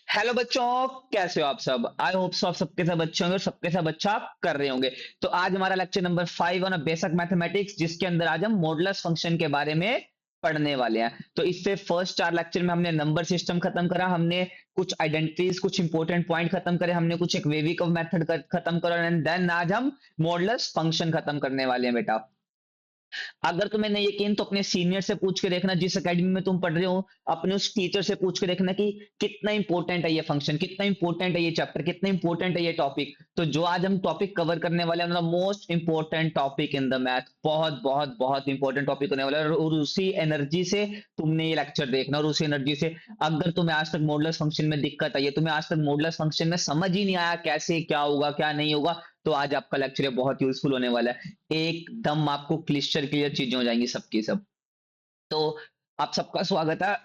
Hello बच्चों, कैसे हो आप सब। आई होप सो आप सबके सब अच्छे होंगे और सबके सब अच्छा आप कर रहे होंगे। तो आज हमारा lecture number 5 on basic mathematics, जिसके अंदर आज हम मॉडुलस फंक्शन के बारे में पढ़ने वाले हैं। तो इससे फर्स्ट 4 लेक्चर में हमने नंबर सिस्टम खत्म करा, हमने कुछ आइडेंटिटीज, कुछ इंपॉर्टेंट पॉइंट खत्म करे, हमने कुछ एक वेविकव मेथड खत्म करा, एंड देन आज हम मॉडुलस फंक्शन खत्म करने वाले हैं बेटा। अगर तुम्हें नहीं यकीन तो अपने सीनियर से पूछ के देखना, जिस एकेडमी में तुम पढ़ रहे हो, अपने उस टीचर से पूछ के देखना कि कितना इंपॉर्टेंट है ये फंक्शन, कितना इंपॉर्टेंट है ये चैप्टर, कितना इंपॉर्टेंट है ये टॉपिक। तो जो आज हम टॉपिक कवर करने वाले हैं, most important topic in the math, बहुत बहुत बहुत इंपॉर्टेंट टॉपिक होने वाला है। और उसी एनर्जी से तुमने ये लेक्चर देखना, और उसी एनर्जी से अगर तुम्हें आज तक मॉडुलस फंक्शन में दिक्कत आई है, तुम्हें आज तक मॉडुलस फंक्शन में समझ ही नहीं आया कैसे क्या होगा क्या नहीं होगा, तो आज आपका लेक्चर ये बहुत यूजफुल होने वाला है। एकदम आपको क्लिस्टर क्लियर चीजें हो जाएंगी सबकी सब। तो आप सबका स्वागत है।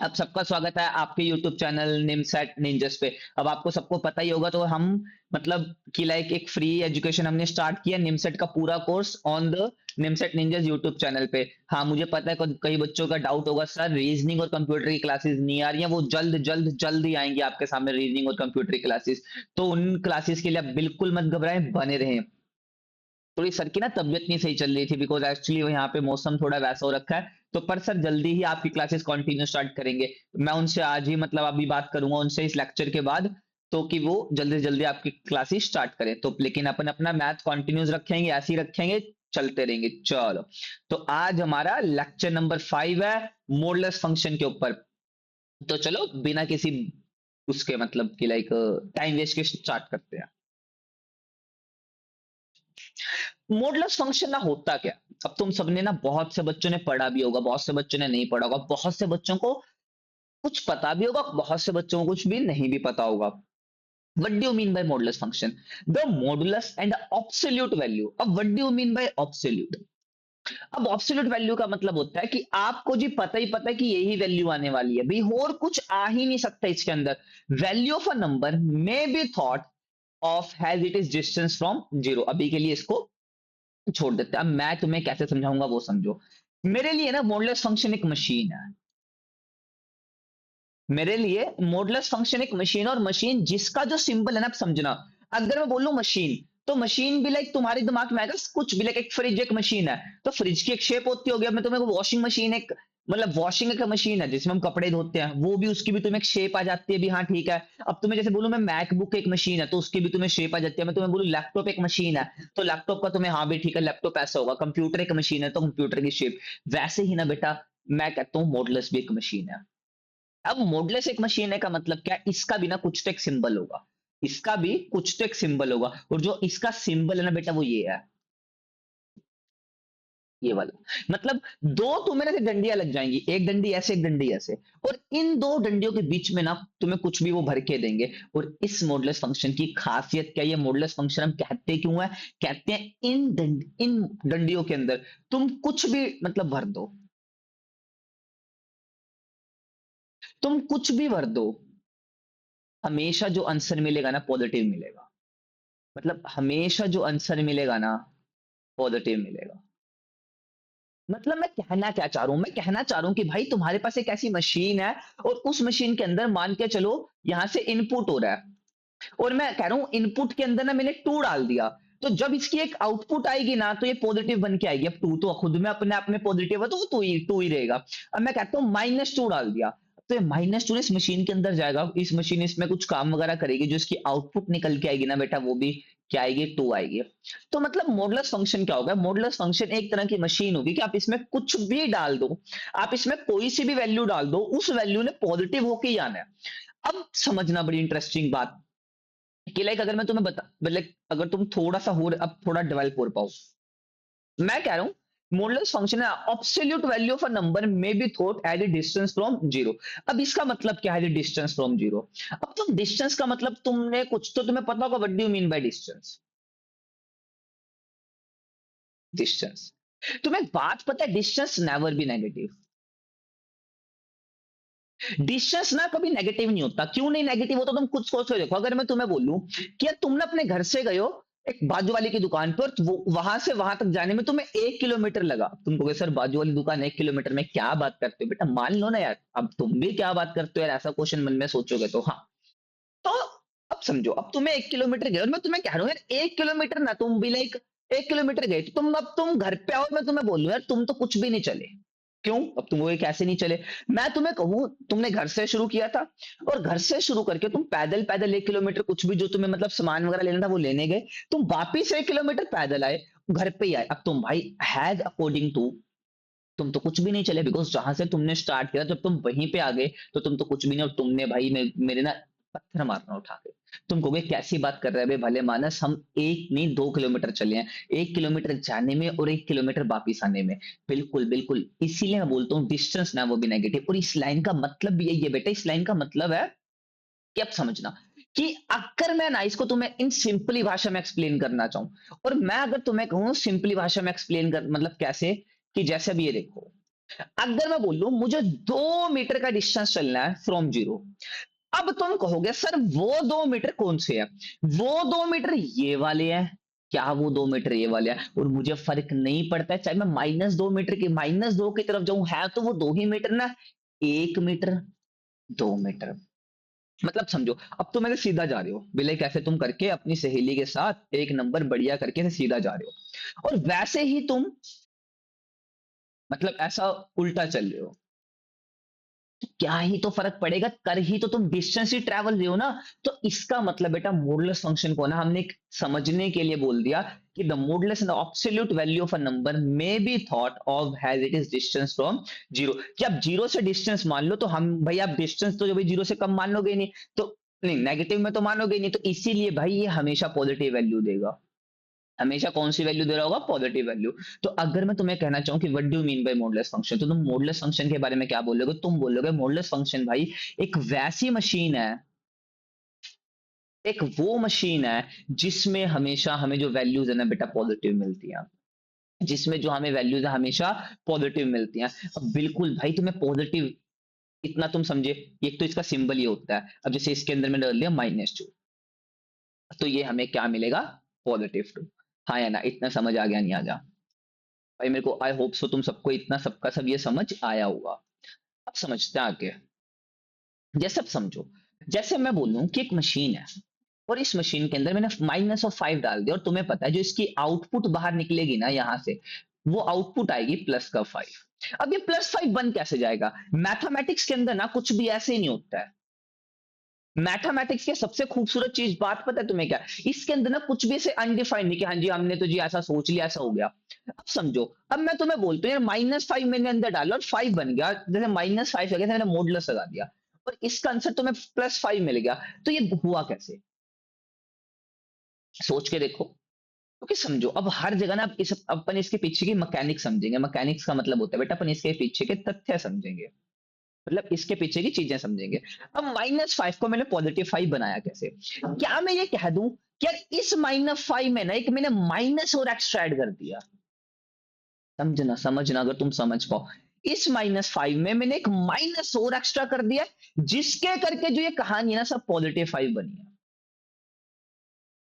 अब सबका स्वागत है आपके YouTube चैनल निमसेट निंजस पे। अब आपको सबको पता ही होगा, तो हम मतलब कि लाइक एक फ्री एजुकेशन हमने स्टार्ट किया निमसेट का पूरा course on the NIMCET ninjas YouTube channel पे। हाँ, मुझे पता है कई बच्चों का डाउट होगा, सर रीजनिंग और कंप्यूटर की क्लासेस नहीं आ रही हैं। वो जल्द जल्द जल्द ही आएंगी आपके सामने, रीजनिंग और कंप्यूटर की क्लासेस। तो उन क्लासेस के लिए आप बिल्कुल मत घबराएं, बने रहें। थोड़ी सर की ना तबीयत नहीं सही चल रही थी, बिकॉज एक्चुअली यहाँ पे मौसम थोड़ा वैसा हो रखा है। तो पर सर जल्दी ही आपकी क्लासेस कंटिन्यू स्टार्ट करेंगे। मैं उनसे आज ही मतलब अभी बात करूंगा उनसे इस लेक्चर के बाद, तो कि वो जल्दी से जल्दी आपकी क्लासेस स्टार्ट करें। तो लेकिन अपन अपना मैथ कंटिन्यूस रखेंगे, ऐसे ही रखेंगे, चलते रहेंगे। चलो, तो आज हमारा लेक्चर नंबर 5 है मॉडुलस फंक्शन के ऊपर। तो चलो बिना किसी उसके मतलब कि लाइक टाइम वेस्ट के स्टार्ट करते हैं। मॉडुलस फंक्शन ना होता क्या। अब तुम सबने ना, बहुत से बच्चों ने पढ़ा भी होगा, बहुत से बच्चों ने नहीं पढ़ा होगा, बहुत से बच्चों को कुछ पता भी होगा, बहुत से बच्चों को कुछ भी नहीं भी पता होगा। What do you mean by modulus function? The modulus and the absolute value. अब what do you mean by absolute? अब absolute value का मतलब होता है कि आपको जी पता ही पता है कि यही वैल्यू आने वाली है भाई, और कुछ आ ही नहीं सकता इसके अंदर। Value of a number may be thought of has it is distance from zero. अभी के लिए इसको छोड़ देते हैं, अब मैं तुम्हें कैसे समझाऊंगा वो समझो। मेरे लिए ना मॉडुलस फंक्शन एक मशीन है। मेरे लिए मॉडुलस फंक्शन एक मशीन, और मशीन जिसका जो सिंबल है ना, आप समझना। अगर मैं बोलूं मशीन, तो मशीन भी लाइक तुम्हारे दिमाग में आएगा कुछ भी, लाइक एक फ्रिज एक मशीन है, तो फ्रिज की एक शेप होती होगी। अब मैं तुम्हें वॉशिंग मशीन एक मतलब वॉशिंग एक मशीन है जिसमें हम कपड़े धोते हैं, वो भी उसकी भी तुम्हें एक शेप आ जाती है भी, हाँ ठीक है। अब तुम्हें जैसे बोलूं मैं मैकबुक एक मशीन है, तो उसकी भी तुम्हें शेप आ जाती है। मैं तुम्हें बोलूं लैपटॉप एक मशीन है, तो लैपटॉप का तुम्हें हाँ भी ठीक है, लैपटॉप ऐसा होगा। कंप्यूटर एक मशीन है, तो कंप्यूटर की शेप। वैसे ही ना बेटा, मैं कहता हूँ मॉडुलस भी एक मशीन है। अब मॉडुलस एक मशीन है का मतलब क्या है? इसका भी ना कुछ तो एक सिंबल होगा, इसका भी कुछ तो एक सिंबल होगा, और जो इसका सिंबल है ना बेटा, वो ये है, ये वाला। मतलब दो तुम्हें ना डंडियां लग जाएंगी, एक डंडी ऐसे एक डंडी ऐसे, और इन दो डंडियों के बीच में ना तुम्हें कुछ भी वो भर के देंगे। और इस मॉडुलस फंक्शन की खासियत क्या है? ये मॉडुलस फंक्शन हम कहते क्यों है? कहते हैं इन डंडियों के अंदर तुम कुछ भी मतलब भर दो, तुम कुछ भी भर दो, हमेशा जो आंसर मिलेगा ना पॉजिटिव मिलेगा। मतलब हमेशा जो आंसर मिलेगा ना पॉजिटिव मिलेगा। मतलब मैं कहना क्या चाह रहा हूं, मैं कहना चाह रहा हूं कि भाई तुम्हारे पास एक ऐसी मशीन है, और उस मशीन के अंदर मान के चलो यहां से इनपुट हो रहा है, और मैं कह रहा हूं इनपुट के अंदर ना मैंने टू डाल दिया, तो जब इसकी एक आउटपुट आएगी ना, तो ये पॉजिटिव बन के आएगी। अब टू तो खुद में अपने आप में पॉजिटिव है, तो वो टू ही रहेगा। अब मैं कहता हूं -2 डाल दिया, तो ये -2 इस मशीन के अंदर जाएगा, इस मशीन इसमें कुछ काम वगैरह करेगी, जो इसकी आउटपुट निकल के आएगी ना बेटा, वो भी क्या आएगी? टू आएगी। तो मतलब मॉडुलस फंक्शन क्या होगा? मॉडुलस फंक्शन एक तरह की मशीन होगी कि आप इसमें कुछ भी डाल दो, आप इसमें कोई सी भी वैल्यू डाल दो, उस वैल्यू ने पॉजिटिव होके ही आना है। अब समझना बड़ी इंटरेस्टिंग बात कि लाइक अगर मैं तुम्हें बता मतलब अगर तुम थोड़ा सा हो अब थोड़ा डेवलप हो पाओ, मैं कह रहा हूं मॉडुलस फंक्शन है absolute value of a number may be thought as a distance from zero. अब इसका मतलब क्या है डिस्टेंस फ्रॉम जीरो? अब तुम डिस्टेंस का मतलब तुमने कुछ तो तुम्हें पता होगा, what do you mean by distance? Distance, तुम्हें बात पता है, distance never be negative. Distance ना कभी नेगेटिव नहीं होता। क्यों नहीं नेगेटिव होता? तुम खुद सोच के देखो। अगर मैं तुम्हें बोलूं कि यार तुम ना अपने घर से गए हो एक बाजू वाले की दुकान पर, तो वो वहां से वहां तक जाने में तुम्हें 1 किलोमीटर लगा। तुम कहोगे सर बाजू वाली दुकान 1 किलोमीटर में, क्या बात करते हो बेटा, मान लो ना यार, अब तुम भी क्या बात करते हो यार, ऐसा क्वेश्चन मन में सोचोगे तो हाँ। तो अब समझो, अब तुम्हें 1 किलोमीटर गए और मैं तुम्हें कह रहा हूँ यार 1 किलोमीटर ना, तुम भी लाइक 1 किलोमीटर गए तो तुम, अब तुम घर पे आओ और मैं तुम्हें बोलूं यार तुम तो कुछ भी नहीं चले। क्यों? अब तुम वो कैसे नहीं चले? मैं तुम्हें कहूं तुमने घर से शुरू किया था, और घर से शुरू करके तुम पैदल पैदल 1 किलोमीटर कुछ भी जो तुम्हें मतलब सामान वगैरह लेना था वो लेने गए, तुम वापिस 1 किलोमीटर पैदल आए, घर पे ही आए। अब तुम भाई हैज अकॉर्डिंग टू, तुम तो कुछ भी नहीं चले, बिकॉज जहां से तुमने स्टार्ट किया जब तुम वहीं पे आ गए तो तुम तो कुछ भी नहीं, और तुमने भाई मेरे ना पत्थर मारना उठा के। तुम कहोगे कैसी बात कर रहे हैं बे भले मानस, हम एक नहीं 2 किलोमीटर चले हैं, 1 किलोमीटर जाने में और 1 किलोमीटर वापिस आने में। बिल्कुल बिल्कुल, इसीलिए मैं बोलता हूँ डिस्टेंस ना वो भी नेगेटिव, और इस लाइन का मतलब भी यही है बेटा, इस लाइन का मतलब है कि अब समझना कि अगर मैं ना इसको तुम्हें इन सिंपली भाषा में एक्सप्लेन करना चाहूं, और मैं अगर तुम्हें कहूं सिंपली भाषा में एक्सप्लेन कर मतलब कैसे, कि जैसे अब ये देखो, अगर मैं बोलूं मुझे 2 मीटर का डिस्टेंस चलना है फ्रॉम जीरो, अब तुम कहोगे सर वो 2 मीटर कौन से है? वो 2 मीटर ये वाले हैं। क्या वो 2 मीटर ये वाले हैं? और मुझे फर्क नहीं पड़ता है चाहे मैं -2 मीटर की -2 की तरफ जाऊं, है तो वो 2 ही मीटर ना, 1 मीटर, 2 मीटर। मतलब समझो, अब तुम ऐसे सीधा जा रहे हो बिले कैसे, तुम करके अपनी सहेली के साथ एक नंबर बढ़िया करके ऐसे सीधा जा रहे हो, और वैसे ही तुम मतलब ऐसा उल्टा चल रहे हो, तो क्या ही तो फर्क पड़ेगा, कर ही तो तुम डिस्टेंस ही ट्रैवल रहे हो ना। तो इसका मतलब बेटा मॉडुलस फंक्शन को ना हमने एक समझने के लिए बोल दिया कि the modulus and absolute value of a number may be thought of has it is distance from zero. कि आप जीरो से डिस्टेंस मान लो तो हम भाई, आप डिस्टेंस तो जो भाई जीरो से कम मान लोगे नहीं, तो नहीं नेगेटिव में तो मानोगे नहीं, तो इसीलिए भाई ये हमेशा पॉजिटिव वैल्यू देगा। हमेशा कौन सी वैल्यू दे रहा होगा? Positive value. तो अगर मैं तुम्हें कहना चाहूं कि what do mean bye modulus function, तो तुम मॉडुलस फंक्शन के बारे में क्या बोलोगे? तुम बोलोगे मॉडुलस फंक्शन भाई एक वैसी मशीन है, एक वो मशीन है जिसमें हमेशा हमें जो वैल्यूज है ना बेटा पॉजिटिव मिलती है, जिसमें जो हमें वैल्यूज है हमेशा पॉजिटिव मिलती हैं। अब बिल्कुल भाई तुम्हें पॉजिटिव, इतना तुम समझे, एक तो इसका सिंबल ये होता है, अब जैसे इसके अंदर मैंने डाल दिया -2, तो ये हमें क्या मिलेगा? +2। हाँ या ना, इतना समझ आ गया नहीं आ जा? भाई मेरे को आई होप सो तुम सबको इतना सबका सब ये समझ आया होगा। अब समझते हैं आगे। जैसे अब समझो, जैसे मैं बोलूं कि एक मशीन है, और इस मशीन के अंदर मैंने -5 डाल दिया, और तुम्हें पता है जो इसकी आउटपुट बाहर निकलेगी ना यहां से, वो आउटपुट आएगी +5। अब ये +5 बन कैसे जाएगा? मैथमेटिक्स के अंदर ना कुछ भी ऐसे ही नहीं होता है। मैथमेटिक्स की सबसे खूबसूरत चीज बात पता है तुम्हें क्या? इसके अंदर ना कुछ भी ऐसे अनडिफाइंड नहीं कि हाँ जी हमने तो जी ऐसा सोच लिया ऐसा हो गया। अब समझो, अब मैं तुम्हें बोलता हूँ यार -5 मैंने अंदर डाला और 5 बन गया, जैसे -5 हो गया, मैंने मॉडुलस लगा दिया और इसका आंसर तुम्हें +5 मिल गया, तो ये हुआ कैसे? सोच के देखो। क्योंकि समझो अब हर जगह ना इस अपन इसके पीछे की मैकेनिक्स समझेंगे। मैकेनिक्स का मतलब होता है बेटा अपन इसके पीछे के तथ्य समझेंगे, मतलब इसके पीछे की चीजें समझेंगे। अब -5 को मैंने +5 बनाया कैसे? क्या मैं ये कह दूं कि यार इस -5 में ना एक मैंने माइनस और एक्स्ट्रा ऐड कर दिया? समझना समझना, अगर तुम समझ पाओ, इस -5 में मैंने एक माइनस और एक्स्ट्रा कर दिया, जिसके करके जो ये कहानी है ना सब +5 बनी है।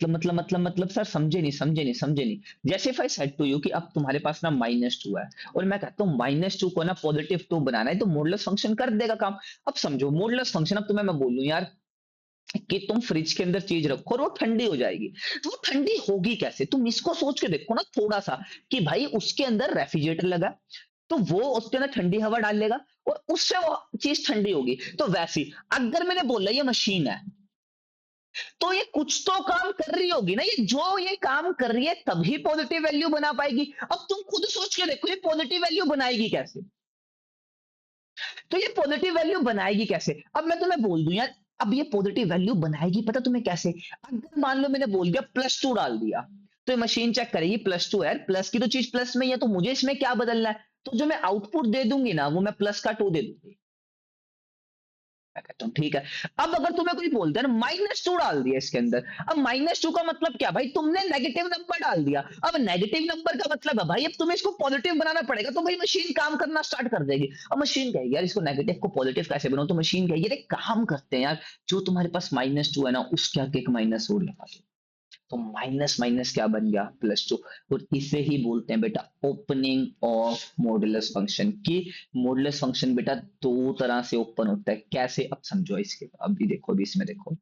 मतलब सर समझे नहीं। जैसे if I said to you कि अब तुम्हारे पास ना -2 है, और मैं कहता हूँ -2 को ना +2 बनाना है, तो मॉडुलस फंक्शन कर देगा काम। अब समझो मॉडुलस फंक्शन, अब तुम्हें मैं बोलूं यार कि तुम फ्रिज के अंदर चीज रखो और वो ठंडी हो जाएगी, तो वो ठंडी होगी कैसे? तुम इसको सोच के देखो ना थोड़ा सा, कि भाई उसके अंदर रेफ्रिजरेटर लगा, तो वो उसके अंदर ठंडी हवा डाल लेगा और उससे वो चीज ठंडी होगी। तो वैसी अगर मैंने बोला ये मशीन है, तो ये कुछ तो काम कर रही होगी ना, ये जो ये काम कर रही है तभी पॉजिटिव वैल्यू बना पाएगी। अब तुम खुद सोच के देखो ये पॉजिटिव वैल्यू बनाएगी कैसे? तो ये पॉजिटिव वैल्यू बनाएगी कैसे? अब मैं तुम्हें बोल दूं यार, अब ये पॉजिटिव वैल्यू बनाएगी पता तुम्हें कैसे? अगर मान लो मैंने बोल दिया +2 डाल दिया, तो ये मशीन चेक करेगी +2 है, प्लस की तो चीज प्लस में ही है, तो मुझे इसमें क्या बदलना है? तो जो मैं आउटपुट दे दूंगी ना वो मैं +2 दे दूंगी। मैं कहता हूँ ठीक है। अब अगर तुम्हें कोई बोलता है ना -2 डाल दिया इसके अंदर, अब -2 का मतलब क्या भाई? तुमने नेगेटिव नंबर डाल दिया। अब नेगेटिव नंबर का मतलब है भाई अब तुम्हें इसको पॉजिटिव बनाना पड़ेगा, तो भाई मशीन काम करना स्टार्ट कर देगी। अब मशीन कहेगी यार इसको नेगेटिव को पॉजिटिव कैसे बनाओ? तो मशीन कहेगी अरे काम करते हैं यार, जो तुम्हारे पास -2 है ना उसके आगे एक माइनस और लगा दो। तो माइनस माइनस क्या बन गया, +2। और इसे ही बोलते हैं बेटा ओपनिंग ऑफ मॉडुलस फंक्शन। की मॉडुलस फंक्शन बेटा दो तरह से ओपन होता है, कैसे अब समझो इसके, अभी देखो, अभी इसमें देखो।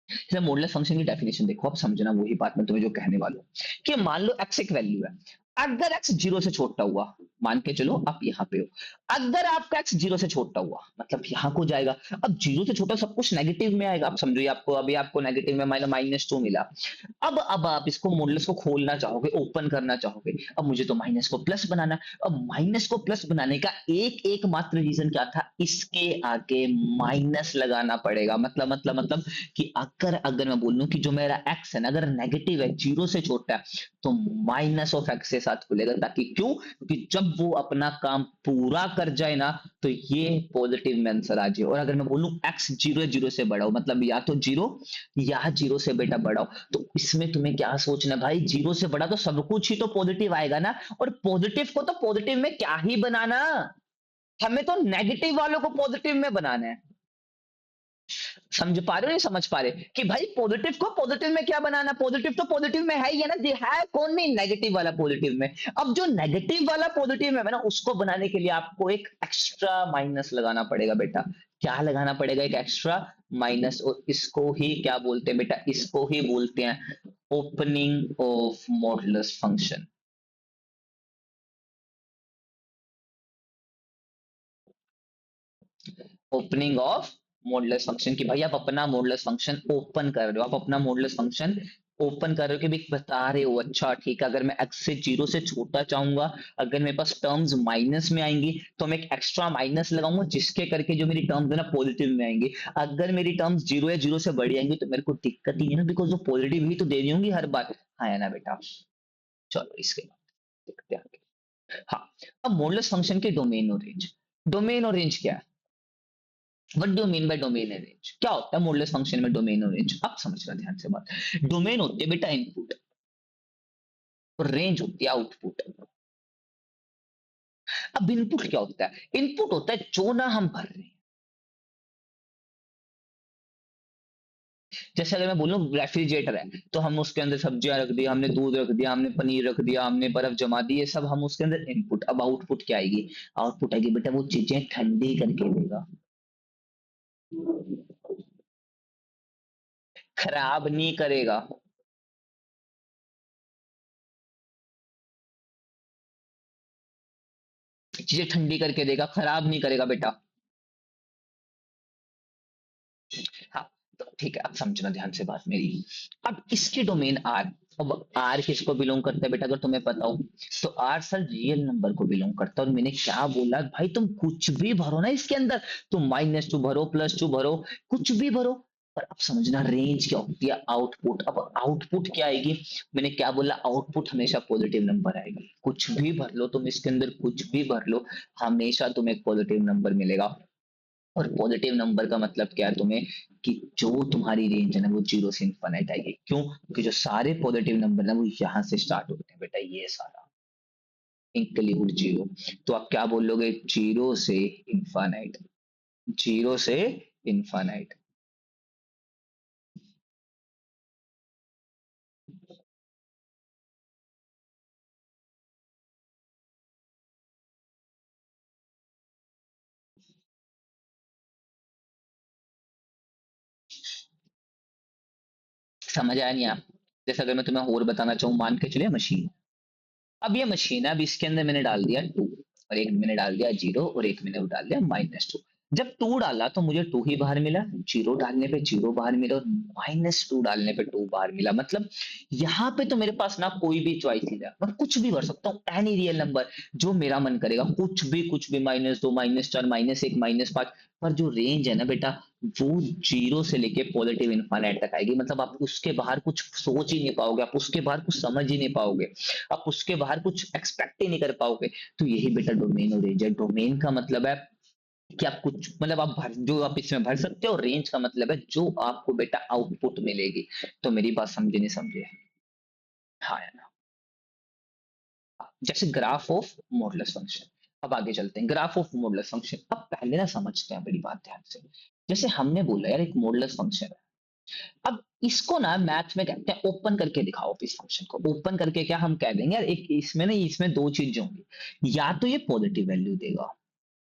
जैसे मॉडुलस फंक्शन की डेफिनेशन देखो, अब समझना वही बात मैं तुम्हें जो कहने वाला हूँ कि मान लो x एक वैल्यू है, अगर x जीरो से छोटा हुआ, मान के चलो आप यहाँ पे हो, अगर आपका x जीरो से छोटा हुआ मतलब यहाँ को जाएगा। अब जीरो से छोटा सब कुछ नेगेटिव में आएगा। आप समझो ये आपको, अभी आपको नेगेटिव में -2 मिला। अब आप इसको मॉडुलस को खोलना चाहोगे, ओपन करना चाहोगे, अब मुझे तो माइनस को प्लस बनाना है। अब माइनस को प्लस बनाने का एक एक मात्र रीजन क्या था, इसके आगे माइनस लगाना पड़ेगा। मतलब कि अगर अगर मैं बोलूं कि जो मेरा एक्स है ना, अगर नेगेटिव है, जीरो से छोटा है, तो माइनस ऑफ एक्स के साथ खुलेगा। ताकि क्यों, क्योंकि जब वो अपना काम पूरा कर जाए ना, तो ये पॉजिटिव में आंसर आ जाए। और अगर मैं बोलूं एक्स जीरो जीरो से बड़ा हो, मतलब या तो जीरो या जीरो से बेटा बड़ा हो, तो इसमें तुम्हें क्या सोचना है भाई, जीरो से बड़ा तो सब कुछ ही तो पॉजिटिव आएगा ना। और पॉजिटिव को तो पॉजिटिव में क्या ही बनाना, हमें तो नेगेटिव वालों को पॉजिटिव में बनाना है। समझ पा रहे हो, नहीं समझ पा रहे कि भाई पॉजिटिव को पॉजिटिव में क्या बनाना, पॉजिटिव तो पॉजिटिव में है ही है ना, है कौन नहीं नेगेटिव वाला पॉजिटिव में। अब जो नेगेटिव वाला पॉजिटिव में है ना, उसको बनाने के लिए आपको एक एक्स्ट्रा माइनस लगाना पड़ेगा बेटा। क्या लगाना पड़ेगा, एक एक्स्ट्रा माइनस। और इसको ही क्या बोलते हैं बेटा, इसको ही बोलते हैं opening of modulus function. Opening of modulus function की भाई आप अपना मॉडुलस फंक्शन ओपन कर रहे हो, आप अपना मॉडुलस फंक्शन ओपन कर रहे हो कि भाई बता रहे हो अच्छा ठीक है, अगर मैं x से जीरो से छोटा चाहूंगा, अगर मेरे पास टर्म्स माइनस में आएंगी, तो मैं एक एक्स्ट्रा माइनस लगाऊंगा, जिसके करके जो मेरी टर्म्स है ना पॉजिटिव में आएंगी। अगर मेरी टर्म्स जीरो या जीरो से बड़ी आएंगी, तो मेरे को दिक्कत ही है ना, बिकॉज वो पॉजिटिव ही तो देनी होंगी हर बार। हाँ है ना बेटा। चलो इसके बाद देखते हैं आगे। हाँ, अब मॉडुलस फंक्शन के डोमेन और रेंज। डोमेन और रेंज क्या है, what do mean bye domain and range, क्या होता है मॉडुलस फंक्शन में डोमेन और रेंज, आप समझना ध्यान से बात। डोमेन होती है बेटा इनपुट, और रेंज होती है आउटपुट। अब इनपुट क्या होता है, इनपुट होता है जो ना हम भर रहे हैं। जैसे अगर मैं बोलूं रेफ्रिजरेटर है, तो हम उसके अंदर सब्जियां रख दी, हमने दूध रख दिया, हमने पनीर रख दिया, हमने बर्फ जमा दी, ये सब हम उसके अंदर इनपुट। अब आउटपुट क्या आएगी, आउटपुट आएगी बेटा वो चीजें ठंडी करके देगा, खराब नहीं करेगा। चीजें ठंडी करके देगा, खराब नहीं करेगा बेटा। हाँ, तो ठीक है, अब समझना ध्यान से बात मेरी। अब इसकी डोमेन आर, अब आर किसको बिलोंग करता है बेटा, अगर तुम्हें पता हो, तो आर सर रियल नंबर को बिलोंग करता है। और मैंने क्या बोला भाई, तुम कुछ भी भरो ना इसके अंदर, तुम -2 भरो, +2 भरो, कुछ भी भरो। पर अब समझना रेंज क्या होती है, आउटपुट। अब आउटपुट क्या आएगी, मैंने क्या बोला, आउटपुट हमेशा पॉजिटिव नंबर आएगी। कुछ भी भर लो तुम इसके अंदर, कुछ भी भर लो, हमेशा तुम्हें एक पॉजिटिव नंबर मिलेगा। और पॉजिटिव नंबर का मतलब क्या है तुम्हें, कि जो तुम्हारी रेंज है ना वो जीरो से इन्फिनिट आएगी। क्यों, क्योंकि जो सारे पॉजिटिव नंबर ना वो यहाँ से स्टार्ट होते हैं बेटा, ये सारा इंक्लूड जीरो। तो आप क्या बोलोगे, जीरो से इन्फिनिट, जीरो से इन्फिनिट। समझ आया नहीं आप। जैसे अगर मैं तुम्हें और बताना चाहूँ, मान के चलिए मशीन, अब ये मशीन है, अब इसके अंदर मैंने डाल दिया 2, और एक मैंने डाल दिया जीरो, और एक मैंने डाल दिया -2। जब 2 डाला तो मुझे 2 ही बाहर मिला, जीरो डालने पे जीरो बाहर मिला, और -2 डालने पे 2 बाहर मिला। मतलब यहाँ पे तो मेरे पास ना कोई भी चॉइस नहीं है, मैं कुछ भी भर सकता हूँ, एनी रियल नंबर जो मेरा मन करेगा, कुछ भी, -2, -4, -1, -5। पर जो रेंज है ना बेटा, वो जीरो से लेके पॉजिटिव इन्फिनिट तक आएगी। मतलब आप उसके बाहर कुछ सोच ही नहीं पाओगे, आप उसके बाहर कुछ समझ ही नहीं पाओगे, आप उसके बाहर कुछ एक्सपेक्ट ही नहीं कर पाओगे। तो यही बेटा डोमेन और रेंज है। डोमेन का मतलब है कि आप कुछ, मतलब आप भर, जो आप इसमें भर सकते हो। रेंज का मतलब है जो आपको बेटा आउटपुट मिलेगी। तो मेरी बात समझे नहीं समझे, हाँ या ना। जैसे ग्राफ ऑफ मॉडुलस फंक्शन, अब आगे चलते हैं, ग्राफ ऑफ मॉडुलस फंक्शन। अब पहले ना समझते हैं बड़ी बात ध्यान से। जैसे हमने बोला यार एक मॉडुलस फंक्शन है, अब इसको ना मैथ में कहते हैं ओपन करके दिखाओ इस फंक्शन को। ओपन करके क्या हम कह देंगे यार, एक इसमें ना, इसमें दो चीजें होंगी, या तो ये पॉजिटिव वैल्यू देगा,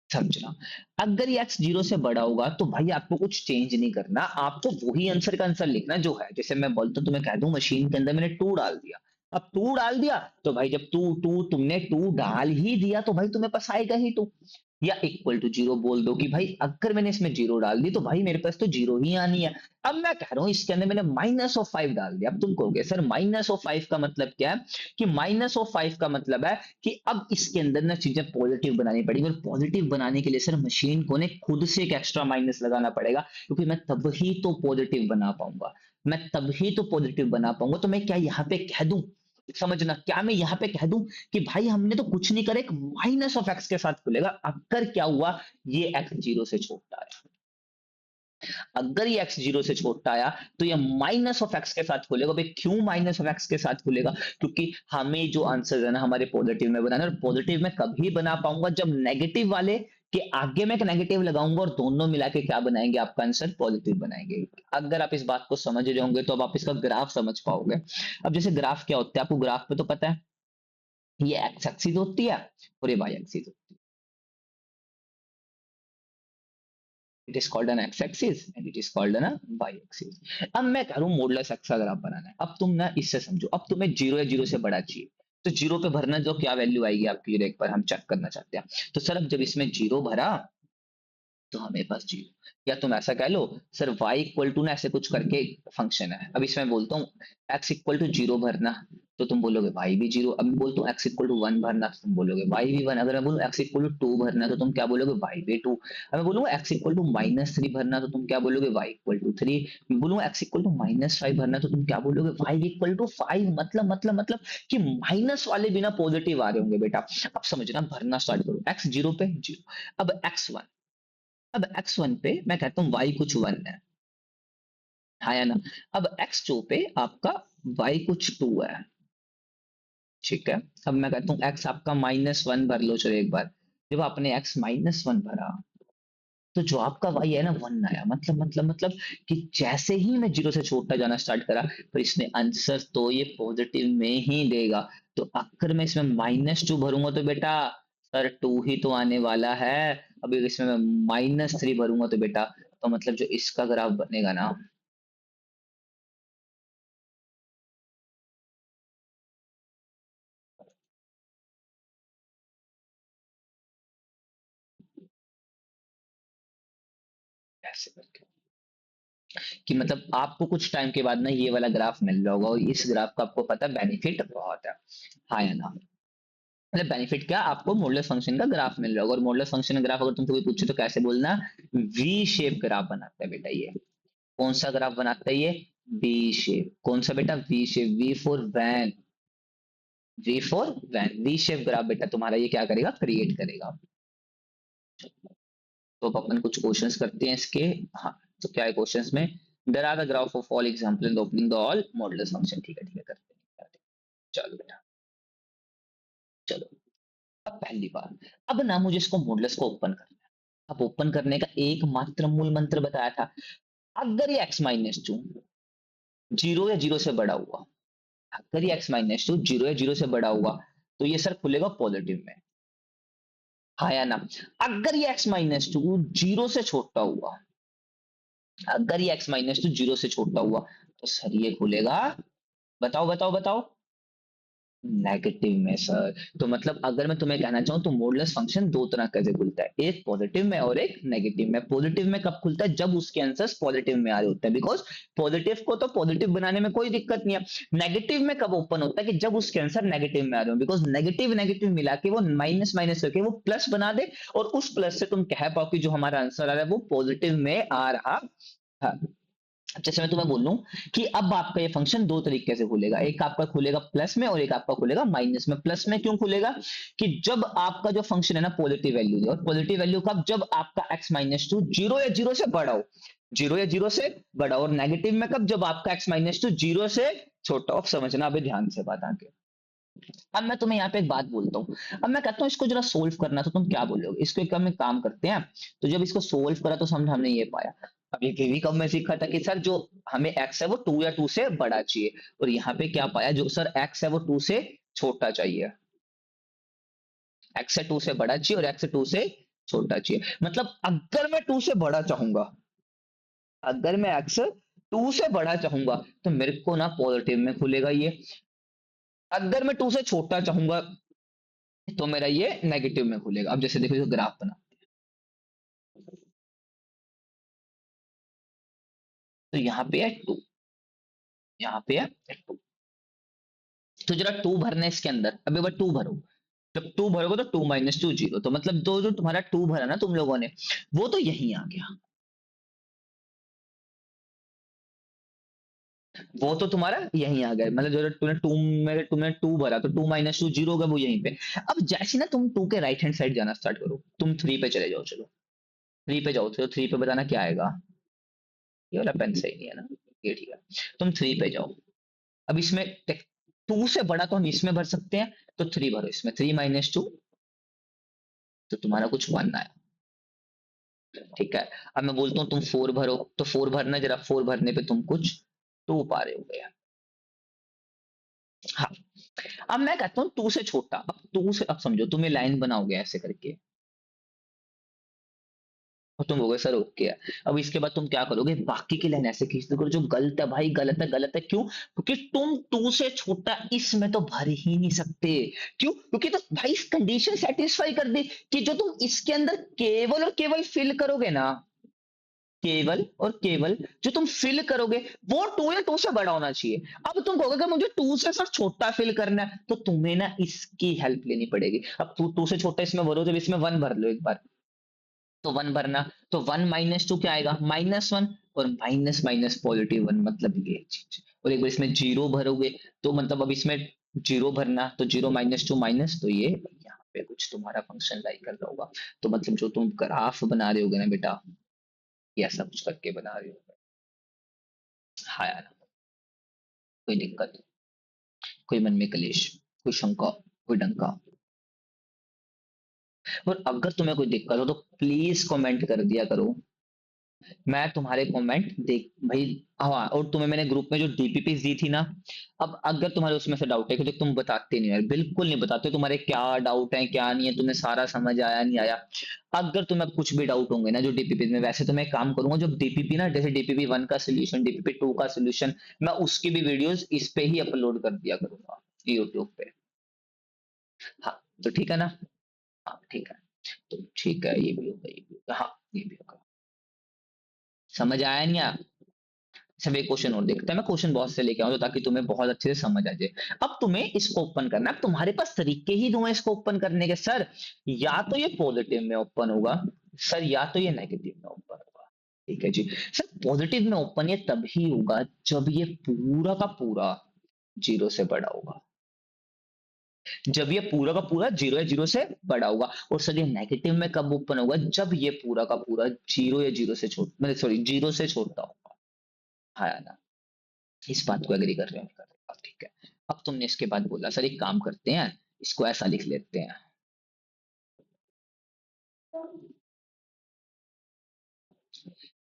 समझना। अगर ये x जीरो से बड़ा होगा तो भाई आपको कुछ चेंज नहीं करना, आपको वही आंसर का आंसर लिखना जो है। जैसे मैं बोलता हूं, तुम्हें कह दूं मशीन के अंदर मैंने 2 डाल दिया, अब 2 डाल दिया तो भाई जब टू टू तुमने 2 डाल ही दिया तो भाई तुम्हें पास आएगा ही 2। या इक्वल टू जीरो बोल दो कि भाई अगर मैंने इसमें जीरो डाल दी तो भाई मेरे पास तो जीरो ही आनी है। अब मैं कह रहा हूं इसके अंदर मैंने -5 डाल दिया। अब तुम कहोगे सर -5 का मतलब क्या है? कि -5 का मतलब है कि अब इसके अंदर ना चीजें पॉजिटिव बनानी पड़ेगी, और पॉजिटिव बनाने के लिए सर मशीन को ने खुद से एक एक्स्ट्रा माइनस लगाना पड़ेगा, क्योंकि मैं तब ही तो पॉजिटिव बना पाऊंगा। मैं तब ही तो पॉजिटिव बना पाऊंगा। तो मैं क्या यहाँ पे कह दूं, समझना, क्या मैं यहाँ पे कह दूं कि भाई हमने तो कुछ नहीं करा, एक -x के साथ खुलेगा। अगर क्या हुआ, ये x जीरो से छोटा है, अगर ये x जीरो से छोटा आया तो ये -x के साथ खुलेगा। भाई क्यों -x के साथ खुलेगा? क्योंकि हमें जो आंसर है ना हमारे पॉजिटिव में बनाना है, और पॉजिटिव में कभी बना पाऊंगा जब नेगेटिव वाले के आगे में एक नेगेटिव लगाऊंगा, और दोनों मिला के क्या बनाएंगे, आपका आंसर पॉजिटिव बनाएंगे। अगर आप इस बात को समझ रहे होंगे तो अब आप इसका ग्राफ समझ पाओगे। अब जैसे ग्राफ क्या होता है, आपको ग्राफ पे तो पता है, ये एक्स एक्सिस होती है और ये वाई एक्सिस होती है। It is called an x axis and it is called an y axis. अब मैं कह रहा हूँ मॉडुलस एक्स का ग्राफ बनाना है। अब तुम ना इससे समझो, अब तुम्हें जीरो या जीरो से बड़ा चाहिए, तो जीरो पे भरना, जो क्या वैल्यू आएगी आपकी, एक बार हम चेक करना चाहते हैं। तो सर अब जब इसमें जीरो भरा तो हमें पास जीरो, या तुम ऐसा कह लो सर y इक्वल टू ना ऐसे कुछ करके फंक्शन है। अब इसमें बोलता हूँ x इक्वल टू जीरो भरना, तो तुम बोलोगे y भी जीरो। अब मैं बोलता हूँ x इक्वल टू वन भरना, तो तुम बोलोगे y भी वन। अगर मैं बोलूँ x इक्वल टू टू भरना, तो तुम क्या बोलोगे, y भी टू। अब मैं बोलूंगा x इक्वल टू -3 भरना, तो तुम क्या बोलोगे, y इक्वल टू थ्री। मैं बोलूंगा x इक्वल टू -5 भरना, तो तुम क्या बोलोगे, y इक्वल टू 5। मतलब कि माइनस वाले बिना पॉजिटिव आ रहे होंगे बेटा। अब समझना, भरना स्टार्ट करो, x जीरो पे जीरो, अब x1, अब x1 पे मैं कहता हूँ y कुछ वन है या ना। अब x2 पे आपका y कुछ टू है, ठीक है। अब मैं कहता हूँ x आपका -1 भर लो, चलो एक बार। जब आपने x -1 भरा तो जो आपका y है ना, वन आया। मतलब कि जैसे ही मैं जीरो से छोटा जाना स्टार्ट करा, तो इसने आंसर तो ये पॉजिटिव में ही देगा। तो अगर मैं इसमें -2 भरूंगा तो बेटा सर टू ही तो आने वाला है। अभी इसमें मैं -3 भरूंगा तो बेटा, तो मतलब जो इसका ग्राफ बनेगा ना, ऐसे करके, कि मतलब आपको कुछ टाइम के बाद ना ये वाला ग्राफ मिल रहा होगा, और इस ग्राफ का आपको पता बेनिफिट बहुत है। हाँ या ना? मतलब बेनिफिट क्या, आपको मॉडुलस फंक्शन का ग्राफ मिल रहा होगा। और मॉडुलस फंक्शन का ग्राफ अगर तुमसे कोई पूछे तो कैसे बोलना, वी शेप ग्राफ बनाता है बेटा ये। कौन सा ग्राफ बनाता है ये, वी शेप। कौन सा बेटा, V shape, V for van, V for van, V shape graph बेटा तुम्हारा ये क्या करेगा, क्रिएट करेगा। तो अब अपन कुछ क्वेश्चंस करते हैं इसके। हाँ, तो क्या है क्वेश्चंस में, there are the graph of all example in the opening the all modulus function. ठीक है करते हैं। चलो बेटा, चलो। अब पहली बात, अब ना मुझे इसको मॉडुलस को ओपन करना है। अब ओपन करने का एकमात्र मूल मंत्र बताया था, अगर ये x-2 जीरो या जीरो से बड़ा हुआ, अगर ये x-2 जीरो या जीरो से बड़ा हुआ, तो ये सर खुलेगा पॉजिटिव में, हाँ या ना। अगर ये x-2 जीरो से छोटा हुआ, अगर ये x-2 जीरो से छोटा हुआ, तो सर ये खुलेगा, बताओ बताओ बताओ, नेगेटिव में सर। तो मतलब अगर मैं तुम्हें कहना चाहूं तो मॉडुलस फंक्शन दो तरह का से खुलता है, एक पॉजिटिव में और एक नेगेटिव में। पॉजिटिव में कब खुलता है, जब उसके आंसर्स पॉजिटिव में आ रहे होते हैं, बिकॉज पॉजिटिव को तो पॉजिटिव बनाने में कोई दिक्कत नहीं है। नेगेटिव में कब ओपन होता है, कि जब उसके आंसर नेगेटिव में आ रहे हो, बिकॉज नेगेटिव नेगेटिव मिला के वो माइनस माइनस करके वो प्लस बना दे, और उस प्लस से तुम कह पाओ कि जो हमारा आंसर आ रहा है वो पॉजिटिव में आ रहा है। जैसे मैं तुम्हें बोल लूं कि अब आपका ये फंक्शन दो तरीके से खुलेगा, एक आपका खुलेगा प्लस में और एक आपका खुलेगा माइनस में। प्लस में क्यों खुलेगा, कि जब आपका जो फंक्शन है ना पॉजिटिव वैल्यू दे, और पॉजिटिव वैल्यू कब, जब आपका x-2 जीरो या जीरो से बड़ा हो, जीरो या जीरो से बड़ा हो। और नेगेटिव में कब, जब आपका x-2 जीरो से छोटा हो। समझना अभी ध्यान से बात आगे। अब मैं तुम्हें यहाँ पे एक बात बोलता हूँ, अब मैं कहता हूँ इसको जरा सोल्व करना, तो तुम क्या बोलोगे, इसको एक हम एक काम करते हैं। तो जब इसको सोल्व करा तो समझ हमने ये पाया, अब ये भी कब मैं सीखा था कि सर जो हमें एक्स है वो 2 या 2 से बड़ा चाहिए, और यहाँ पे क्या पाया, जो सर एक्स है वो 2 से छोटा चाहिए। एक्स से 2 से बड़ा चाहिए और एक्स से 2 से छोटा चाहिए। मतलब अगर मैं 2 से बड़ा चाहूंगा, अगर मैं एक्स 2 से बड़ा चाहूंगा तो मेरे को ना पॉजिटिव में खुलेगा ये। अगर मैं 2 से छोटा चाहूंगा तो मेरा ये नेगेटिव में खुलेगा। अब जैसे देखो जो ग्राफ बना, तो यहाँ पे है 2, यहाँ पे है 2। तो जरा 2 भरना है इसके अंदर, अब एक बार 2 भरो। जब 2 भरोगे तो 2 माइनस 2 जीरो, तो मतलब दो जो तुम्हारा 2 भरा ना तुम लोगों ने, वो तो यही आ गया। वो तो तुम्हारा यहीं आ गया, मतलब जो तूने 2 में तुमने 2 भरा तो 2 माइनस 2 जीरो होगा, वो यहीं पे। अब जैसे ना तुम 2 के राइट हैंड साइड जाना स्टार्ट करो, तुम 3 पे चले जाओ, चलो 3 पे जाओ, तो 3 पे बताना क्या आएगा। ये वाला पेन सही नहीं है ना, ये ठीक है। तुम 3 पे जाओ। अब इसमें 2 से बड़ा तो हम इसमें भर सकते हैं, तो 3 भरो इसमें, 3 माइनस 2, तो तुम्हारा कुछ 1 आया। ठीक है। अब मैं बोलता हूँ तुम 4 भरो, तो 4 भरना जरा, 4 भरने पे तुम कुछ 2 पा रहे हो गया। हाँ। अब मैं कहता हूँ 2 से छोटा, अब 2 से, अब समझो तुम ये लाइन बनाओगे ऐसे करके, और तुम बोलोगे सर ओके है। अब इसके बाद तुम क्या करोगे, बाकी की लाइन ऐसे खींचते करो, जो गलत है भाई, गलत है, गलत है। क्यों? क्योंकि तुम 2 से छोटा इसमें तो भर ही नहीं सकते। क्यों? क्योंकि तो भाई इस कंडीशन सेटिस्फाई कर दी कि जो तुम इसके अंदर केवल और केवल फिल करोगे ना, केवल और केवल जो तुम फिल करोगे वो 2 या 2 से बड़ा होना चाहिए। अब तुम कहोगे कि मुझे 2 से सर छोटा फिल करना है, तो तुम्हें ना इसकी हेल्प लेनी पड़ेगी। अब तू 2 से छोटा इसमें भरो, जब इसमें 1 भर लो एक बार, तो 1 भरना, तो 1 माइनस 2 क्या आएगा, -1, और माइनस माइनस पॉजिटिव 1, मतलब ये चीज। और एक बार इसमें 0 भरोगे, तो मतलब अब इसमें 0 भरना, तो 0 माइनस 2 माइनस, तो ये यहाँ पे कुछ तुम्हारा फंक्शन लाइक कर रहा होगा। तो मतलब जो तुम ग्राफ बना रहे होगे ना बेटा, ये ऐसा कुछ करके बना रहे हो। हाँ यार, कोई दिक्कत, कोई मन में कलेश, कोई शंका, कोई डंका। और अगर तुम्हें कोई दिक्कत हो तो प्लीज कमेंट कर दिया करो, मैं तुम्हारे कमेंट देख भाई। हाँ, और तुम्हें मैंने ग्रुप में जो डीपीपी दी थी ना, अब अगर तुम्हारे उसमें से डाउट है, क्योंकि तुम बताते नहीं हो यार, बिल्कुल नहीं बताते तुम्हारे क्या डाउट है क्या नहीं है, तुम्हें सारा समझ आया नहीं आया। अगर तुम्हें कुछ भी डाउट होंगे ना जो डीपीपी में, वैसे तो मैं एक काम करूंगा, जो डीपीपी ना, जैसे डीपीपी 1 का सोल्यूशन, डीपीपी 2 का सोल्यूशन, मैं उसकी भी वीडियोस इस पे ही अपलोड कर दिया करूंगा यूट्यूब पे। हाँ, तो ठीक है ना। हाँ ठीक है, तो ठीक है, ये भी होगा, ये भी होगा, हाँ ये भी होगा। समझ आया नहीं आया? सब एक क्वेश्चन और देखते हैं, मैं क्वेश्चन बहुत से लेके आऊँ, तो ताकि तुम्हें बहुत अच्छे से समझ आ जाए। अब तुम्हें इसको ओपन करना है, अब तुम्हारे पास तरीके ही दो हैं इसको ओपन करने के सर। या तो ये पॉजिटिव में ओपन होगा सर, या तो ये नेगेटिव में ओपन होगा। ठीक है जी। सर पॉजिटिव में ओपन ये तभी होगा जब ये पूरा का पूरा 0 से बड़ा होगा, जब ये पूरा का पूरा 0 या 0 से बड़ा होगा। और सर ये नेगेटिव में कब ओपन होगा, जब ये पूरा का पूरा 0 या 0 से छोटा, मतलब सॉरी 0 से छोटा होगा। हाँ या ना? इस बात को एग्री कर रहे हो? कर रहे हो, ठीक है। अब तुमने इसके बाद बोला सर एक काम करते हैं, इसको ऐसा लिख लेते हैं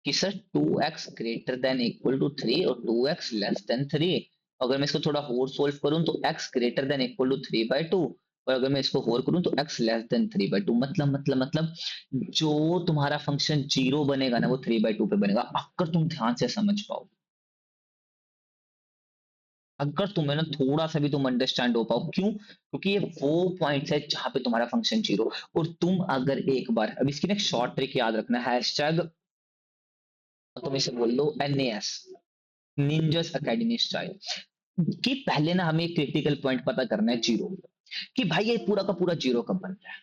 कि sir 2x greater than equal to 3 और 2x लेस देन 3। अगर मैं इसको थोड़ा और सोल्व करूं तो x greater than equal to 3/2, और अगर मैं इसको और करूं तो x लेस देन 3/2। मतलब जो तुम्हारा फंक्शन 0 बनेगा ना, वो 3/2 पे बनेगा, अगर तुम ध्यान से समझ पाओ। अगर तुम्हें ना थोड़ा सा भी तुम अंडरस्टैंड हो पाओ, क्यों? क्योंकि ये वो पॉइंट्स है जहां पे तुम्हारा फंक्शन 0, और तुम अगर एक बार, अब इसकी ना एक शॉर्ट ट्रिक याद रखना, हैशटैग तुम इसे बोल दो NAS, निंजस एकेडमी स्टाइल, कि पहले ना हमें क्रिटिकल पॉइंट पता करना है 0, कि भाई ये पूरा का पूरा 0 कब बन रहा है।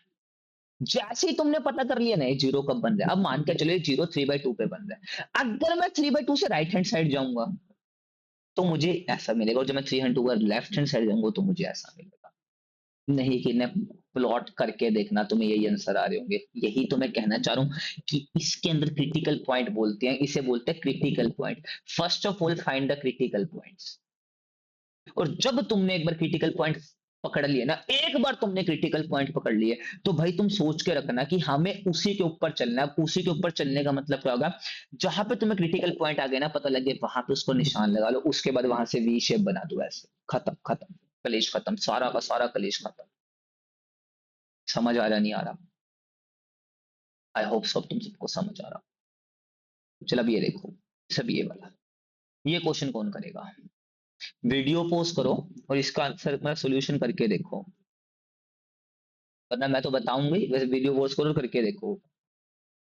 जैसे ही तुमने पता कर लिया ना ये 0 कब बन रहा है, अब मान के चलो ये 0 3/2 पे बन रहा है, अगर मैं 3/2 से राइट हैंड साइड जाऊंगा तो मुझे ऐसा मिलेगा, और जब मैं 3/2 का लेफ्ट हैंड साइड जाऊंगा तो मुझे ऐसा मिलेगा। नहीं कि ने प्लॉट करके देखना, तुम्हें यही आंसर आ रहे होंगे। यही तो मैं कहना चाह रहा हूँ कि इसके अंदर क्रिटिकल पॉइंट बोलते हैं, इसे बोलते हैं critical point. First of all find the critical points, और जब तुमने एक बार क्रिटिकल पॉइंट पकड़ लिए ना, एक बार तुमने क्रिटिकल पॉइंट पकड़ लिए, तो भाई तुम सोच के रखना कि हमें उसी के ऊपर चलना है। अब उसी के ऊपर चलने का मतलब क्या होगा, जहां पे तुम्हें क्रिटिकल पॉइंट आ गए ना, पता लगे, वहां पे उसको निशान लगा लो, उसके बाद वहां से वी शेप बना दो, ऐसे खत्म खत्म, कलेश खत्म, सारा का सारा कलेश खत्म। समझ आ रहा नहीं आ रहा? आई होप सब तुम सबको समझ आ रहा। चल अब ये देखो, सब ये वाला, ये क्वेश्चन कौन करेगा? वीडियो पोस्ट करो और इसका आंसर मैं सोल्यूशन करके देखो, वरना मैं तो बताऊंगी, वैसे वीडियो पोस्ट करो करके देखो।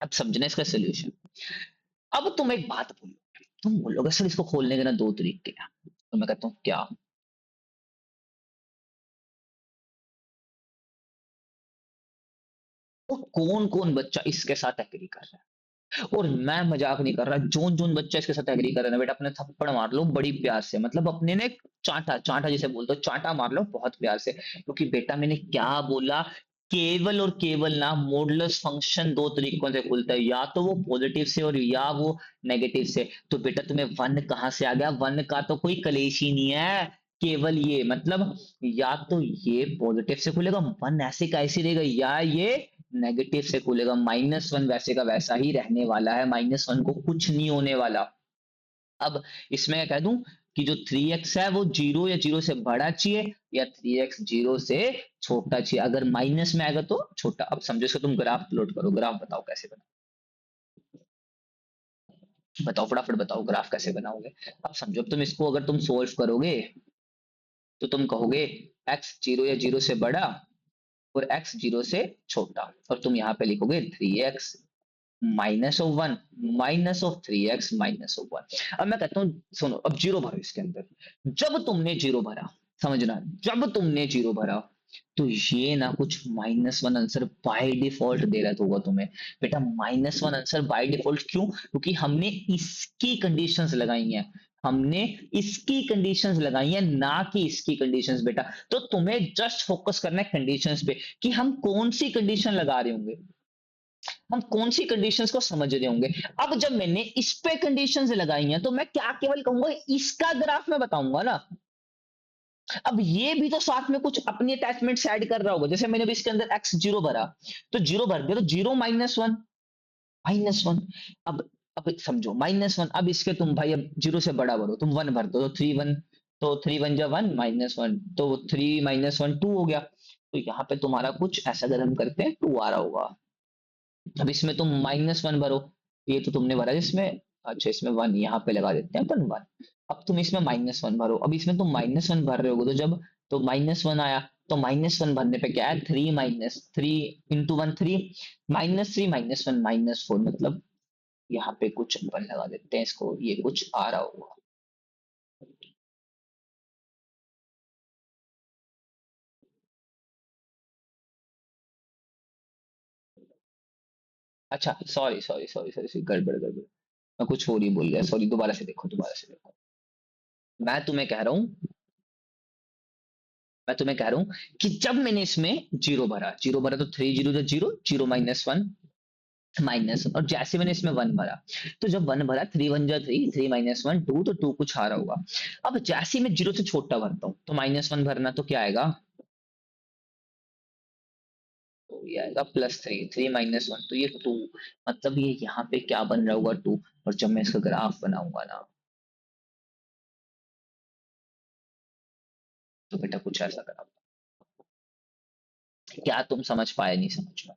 अब समझना इसका सोल्यूशन। अब तुम एक बात बोलो, तुम बोलोगे सर इसको खोलने के ना दो तरीके हैं, तो मैं कहता हूँ क्या? तो कौन कौन बच्चा इसके साथ एग्री कर रहा है? और मैं मजाक नहीं कर रहा, जोन जोन बच्चा इसके साथ एग्री कर रहा है ना बेटा, अपने थप्पड़ मार लो बड़ी प्यार से, मतलब अपने ने चांटा चांटा जिसे बोलते हो, चांटा मार लो बहुत प्यार से, क्योंकि बेटा मैंने क्या बोला, केवल और केवल ना मॉडुलस फंक्शन दो तरीकों से खुलता है, या तो वो पॉजिटिव से और या वो नेगेटिव से। तो बेटा तुम्हें वन कहाँ से आ गया? वन का तो कोई कलेश ही नहीं है, केवल ये मतलब, या तो ये पॉजिटिव से खुलेगा, वन ऐसे कैसे रहेगा, या ये नेगेटिव से खुलेगा, माइनस वन वैसे का वैसा ही रहने वाला है, माइनस वन को कुछ नहीं होने वाला। अब इसमें क्या कह दूं कि जो 3x है वो जीरो या जीरो से बड़ा चाहिए, या 3x जीरो से छोटा चाहिए, अगर माइनस में आएगा तो छोटा। अब समझो, इसको तुम ग्राफ प्लॉट करो, ग्राफ बताओ कैसे बताओ, फटाफट बताओ ग्राफ कैसे बनाओगे। अब समझो, अब तुम इसको अगर तुम सोल्व करोगे, तो तुम कहोगे x जीरो या जीरो से बड़ा और x जीरो से छोटा, और तुम यहाँ पे लिखोगे 3x minus of one, minus of 3x minus of one. अब मैं कहता हूँ सुनो, अब जीरो भरो इसके अंदर, जब तुमने जीरो भरा, समझना, जब तुमने जीरो भरा, तो ये ना कुछ minus one answer by default दे रहा होगा तुम्हें। बेटा minus one answer by default क्यों? क्योंकि हमने इसकी कंडीशंस लगाई हैं, हमने इसकी कंडीशंस लगाई हैं, ना कि इसकी कंडीशंस बेटा। तो तुम्हें जस्ट फोकस करना है कंडीशंस पे, कि हम कौन सी कंडीशन लगा रहे होंगे, हम कौन सी कंडीशंस को समझ रहे होंगे। अब जब मैंने इस पे कंडीशंस लगाई हैं, तो मैं क्या केवल कहूंगा इसका ग्राफ में बताऊंगा ना। अब ये भी तो साथ में कुछ अपनी अटैचमेंट ऐड कर रहा होगा, जैसे मैंने भी इसके अंदर एक्स जीरो भरा, तो जीरो भर दिया, तो zero minus one, minus one. अब समझो माइनस वन, अब इसके तुम भाई अब जीरो से बड़ा भरो, तुम वन भर दो, तो थ्री वन, तो थ्री वन जा वन, माइनस वन, तो थ्री माइनस वन टू हो गया। तो यहाँ पे तुम्हारा कुछ ऐसा अगर हम करते हैं, टू आ रहा होगा। अब इसमें तुम माइनस वन भरो, ये तो तुमने भरा इसमें, अच्छा इसमें वन यहाँ पे लगा देते हैं अपन वन। अब तुम इसमें माइनस वन भरो, अब इसमें तुम माइनस वन भर रहे हो, तो जब तो माइनस वन आया, तो माइनस वन भरने पे क्या है, three minus three into one three, minus three minus one minus four, मतलब यहाँ पे कुछ अपन लगा देते हैं इसको, ये कुछ आ रहा होगा। अच्छा सॉरी सॉरी सॉरी सॉरी, गड़बड़ गड़बड़, मैं कुछ और ही बोल गया, सॉरी, दोबारा से देखो, दोबारा से देखो। मैं तुम्हें कह रहा हूँ, मैं तुम्हें कह रहा हूं कि जब मैंने इसमें जीरो भरा, जीरो भरा तो three zero, zero zero minus one minus, और जैसे मैंने इसमें वन भरा, तो जब वन भरा, थ्री वन जा three, three minus one two, तो टू कुछ आ रहा होगा। अब जैसे ही मैं जीरो से छोटा भरता हूँ, तो माइनस वन भरना, तो क्या आएगा, तो ये आएगा plus three, three minus one, तो ये टू, मतलब ये यहाँ पे क्या बन रहा होगा, टू। और जब मैं इसका ग्राफ बनाऊंगा ना, तो बेटा कुछ ऐसा करा, क्या तुम समझ पाए? नहीं समझ पाए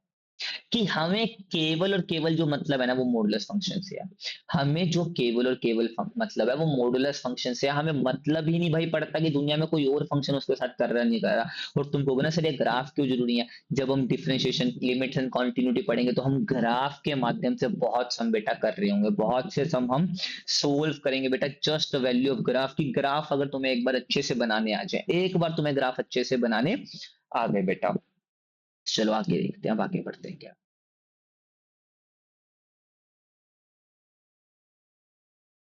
कि हमें केवल और केवल जो मतलब है ना, वो मॉडुलस फंक्शन से है। हमें जो केवल और केवल मतलब है, वो मॉडुलस फंक्शन से है। हमें मतलब ही नहीं भाई पड़ता कि दुनिया में कोई और फंक्शन उसके साथ कर रहा नहीं कर रहा। और तुम कहोगे ना सर ये ग्राफ क्यों जरूरी है, जब हम डिफरेंशिएशन, लिमिट्स एंड कॉन्टिन्यूटी पढ़ेंगे, तो हम ग्राफ के माध्यम से बहुत सम बेटा कर रहे होंगे, बहुत से सम हम सोल्व करेंगे बेटा, जस्ट वैल्यू ऑफ ग्राफ की। ग्राफ अगर तुम्हें एक बार अच्छे से बनाने आ जाए, एक बार तुम्हें ग्राफ अच्छे से बनाने आ गए बेटा, चलो आगे देखते हैं, अब आगे बढ़ते हैं क्या।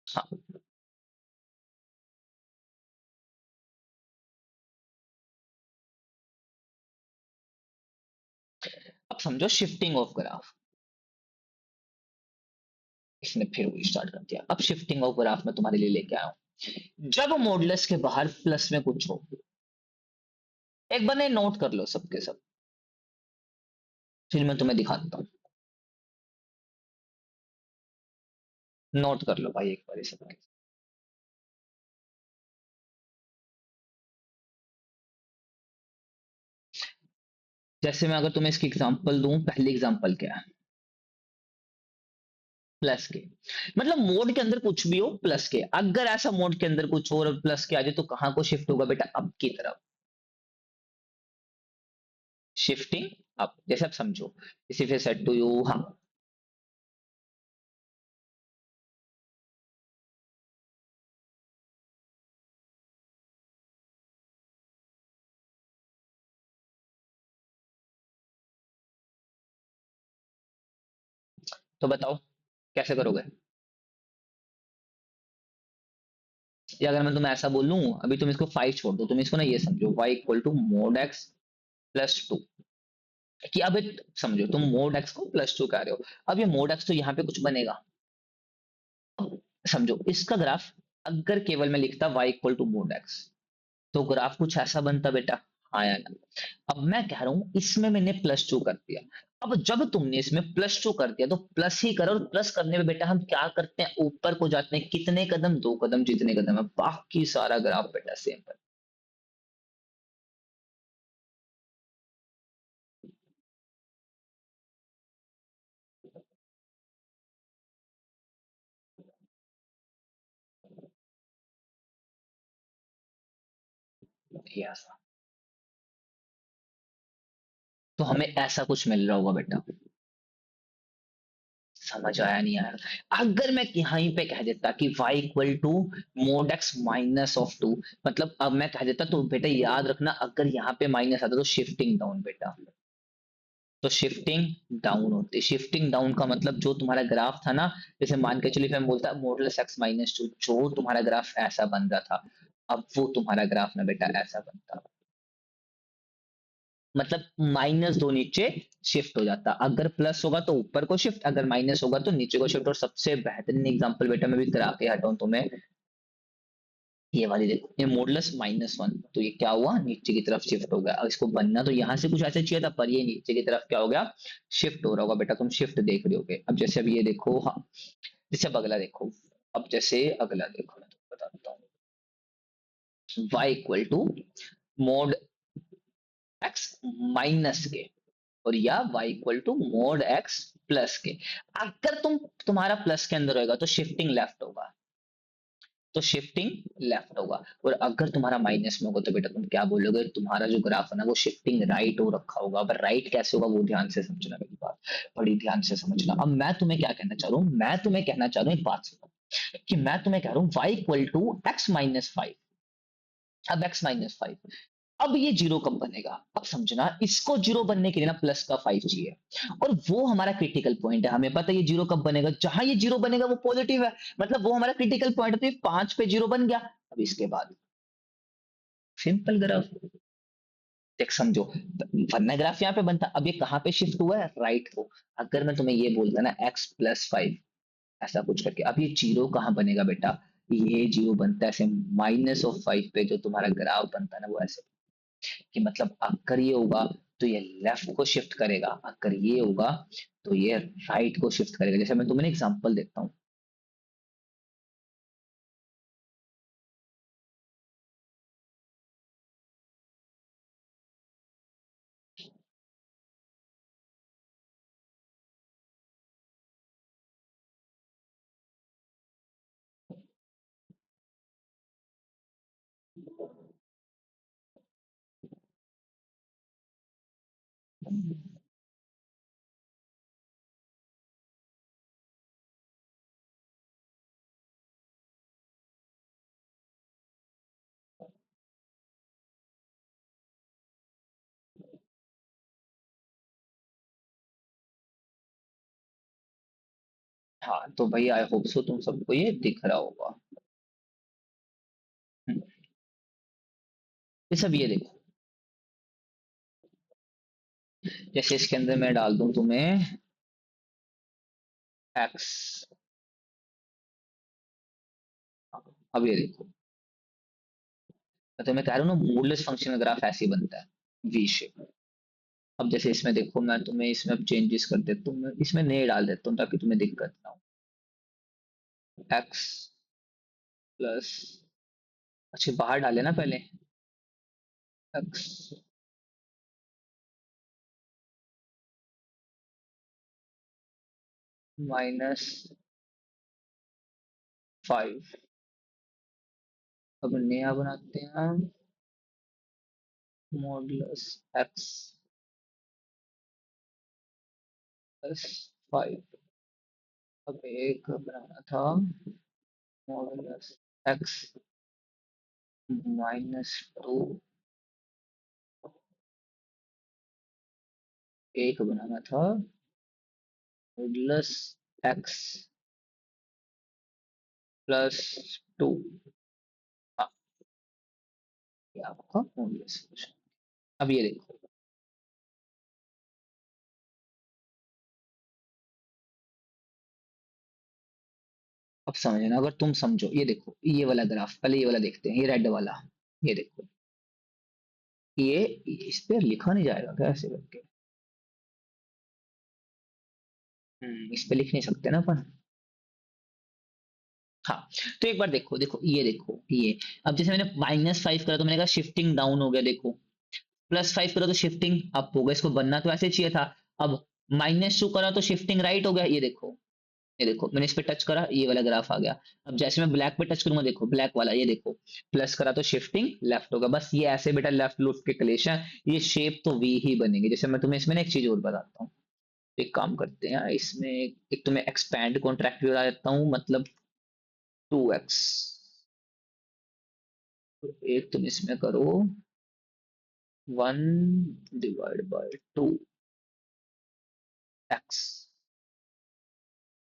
हाँ, अब समझो शिफ्टिंग ऑफ ग्राफ, इसने फिर वही स्टार्ट कर दिया। अब शिफ्टिंग ऑफ ग्राफ में तुम्हारे लिए लेके आया हूं, जब मॉडुलस के बाहर प्लस में कुछ हो, एक बार नोट कर लो सबके सब, फिर मैं तुम्हें दिखाता हूँ। नोट कर लो भाई एक बार ये सबके। जैसे मैं अगर तुम्हें इसकी एग्जांपल दूं, पहली एग्जांपल क्या है, प्लस के। मतलब मोड के अंदर कुछ भी हो प्लस के, अगर ऐसा मोड के अंदर कुछ और प्लस के आ जाए तो कहाँ को शिफ्ट होगा बेटा, अप की तरफ। शिफ्टिंग अप, जैसे आप समझो, इसी फिर सेट टू यू, हाँ। तो बताओ कैसे करोगे। या अगर मैं तुम्हें ऐसा बोलूं, अभी तुम इसको 5 छोड़ दो, तुम इसको ना ये समझो, y equal to mod x plus two. कि अब समझो, तुम मोड एक्स को प्लस टू कह रहे हो, अब ये मोड एक्स तो यहाँ पे कुछ बनेगा। समझो इसका ग्राफ, अगर केवल मैं लिखता y equal to mod x, तो ग्राफ कुछ ऐसा बनता बेटा, हाँ या ना। अब मैं कह रहा हूं इसमें मैंने प्लस टू कर दिया। अब जब तुमने इसमें प्लस टू कर दिया तो प्लस ही करो, और प्लस करने में बेटा हम क्या करते हैं, ऊपर को जाते हैं, कितने कदम, 2 कदम, जितने कदम है बाकी सारा ग्राफ बेटा सेम है। ये ऐसा, तो हमें ऐसा कुछ मिल रहा होगा बेटा। समझ आया नहीं आया। अगर मैं यहीं पे कह देता कि y equal to mod x minus of two, मतलब अब मैं कह देता, तो बेटा याद रखना, अगर यहाँ पे माइनस आता तो शिफ्टिंग डाउन बेटा। तो शिफ्टिंग डाउन होती, शिफ्टिंग डाउन का मतलब जो तुम्हारा ग्राफ था ना, जैसे मान के चलिए मैं बोलता मॉडुलस एक्स माइनस टू, जो तुम्हारा ग्राफ ऐसा बन रहा था, अब वो तुम्हारा ग्राफ ना बेटा ऐसा बनता। मतलब माइनस दो नीचे शिफ्ट हो जाता, अगर प्लस होगा तो ऊपर को शिफ्ट, अगर माइनस होगा तो नीचे को शिफ्ट। और सबसे बेहतरीन एग्जांपल बेटा मैं भी करा के हटाऊं तुम्हें, ये वाली देखो, ये मॉडुलस माइनस वन, तो ये क्या हुआ, नीचे की तरफ शिफ्ट हो गया। अब इसको बनना तो यहाँ से कुछ ऐसे चाहिए था, पर ये नीचे की तरफ क्या हो गया, शिफ्ट हो रहा होगा बेटा, तुम शिफ्ट देख रहे होगे। अब जैसे अब ये देखो, हाँ, जैसे अब अगला देखो, अब जैसे अगला देखो, मैं तुमको बताता हूँ, y equal to mod x minus k, और या y equal to mod x plus k. अगर तुम्हारा प्लस के अंदर होगा तो शिफ्टिंग लेफ्ट होगा, तो शिफ्टिंग लेफ्ट होगा। और अगर तुम्हारा माइनस में होगा तो बेटा तुम क्या बोलोगे, तुम्हारा जो ग्राफ है ना वो शिफ्टिंग राइट हो रखा होगा। अब राइट कैसे होगा वो ध्यान से समझना मेरी बात, बड़ी ध्यान से समझना। अब मैं तुम्हें क्या कहना चाह रहा हूँ, मैं तुम्हें कहना चाह रहा हूँ, एक बात सुनो, कि मैं तुम्हें कह रहा हूँ y equal to X minus five. अब x माइनस फाइव, अब ये जीरो कब बनेगा, अब समझना, इसको जीरो बनने के लिए ना प्लस का 5 चाहिए, और वो हमारा क्रिटिकल पॉइंट है। हमें पता है ये जीरो कब बनेगा, जहां ये जीरो बनेगा वो पॉजिटिव है, मतलब वो हमारा क्रिटिकल पॉइंट है। तो ये 5 पे जीरो बन गया। अब इसके बाद सिंपल ग्राफ, एक समझो, वरना ग्राफ यहाँ पे बनता, अब ये कहाँ पे शिफ्ट हुआ है, राइट को। अगर मैं तुम्हें ये बोलता ना x प्लस फाइव, ऐसा कुछ करके, अब ये जीरो कहाँ बनेगा बेटा, ये जीरो बनता है ऐसे माइनस ऑफ 5 पे, जो तुम्हारा ग्राफ बनता है ना वो ऐसे, कि मतलब अगर ये होगा तो ये लेफ्ट को शिफ्ट करेगा, अगर ये होगा तो ये राइट को शिफ्ट करेगा। जैसे मैं तुम्हें एग्जांपल देता हूँ, हाँ तो भाई आई होप सो तुम सबको ये दिख रहा होगा। हम्म, ये सब ये देखो, जैसे इसके अंदर मैं डाल दूं तुम्हें एक्स, अब ये देखो, मैं तुम्हें कह रहा हूँ ना, मॉडुलस फंक्शन का ग्राफ ऐसे ही बनता है। V shape. अब जैसे इसमें देखो, मैं तुम्हें इसमें अब चेंजेस कर देता हूँ, मैं इसमें नहीं डाल देता हूँ ताकि तुम्हें दिक्कत ना हो। एक्स प्लस, अच्छा बाहर डाले ना पहले, एक्स माइनस 5। अब नया बनाते हैं, मॉडुलस एक्स प्लस 5। अब एक बनाना था मॉडुलस एक्स -2। एक बनाना था मॉडुलस एक्स +2। हाँ, ये आपका मॉडुलस इक्वेशन। अब ये देखो, अब समझना, अगर तुम समझो, ये देखो ये वाला ग्राफ, पहले ये वाला देखते हैं, ये रेड वाला, ये देखो, ये इस पे लिखा नहीं जाएगा क्या ऐसे करके? इस पे लिख नहीं सकते ना अपन। हाँ, तो एक बार देखो, देखो ये देखो ये, अब जैसे मैंने -5 करा तो मैंने कहा शिफ्टिंग डाउन हो गया, देखो +5 करा तो शिफ्टिंग अप हो गया, इसको बनना तो ऐसे चाहिए था। अब -2 करा तो शिफ्टिंग राइट हो गया, ये देखो, ये देखो मैंने इस पे टच करा, ये वाला ग्राफ आ गया। अब जैसे मैं ब्लैक पे टच करूंगा, देखो ब्लैक वाला, ये देखो प्लस करा तो शिफ्टिंग लेफ्ट होगा, बस ये ऐसे बेटा लेफ्ट लूप के कलेशन, ये शेप तो वी ही बनेगी। जैसे मैं तुम्हें इसमें ना एक चीज और बताता हूँ, एक काम करते हैं इसमें, एक तुम्हें एक्सपैंड कॉन्ट्रैक्ट भी बता देता हूँ, मतलब 2x, एक तुम इसमें करो 1/2x।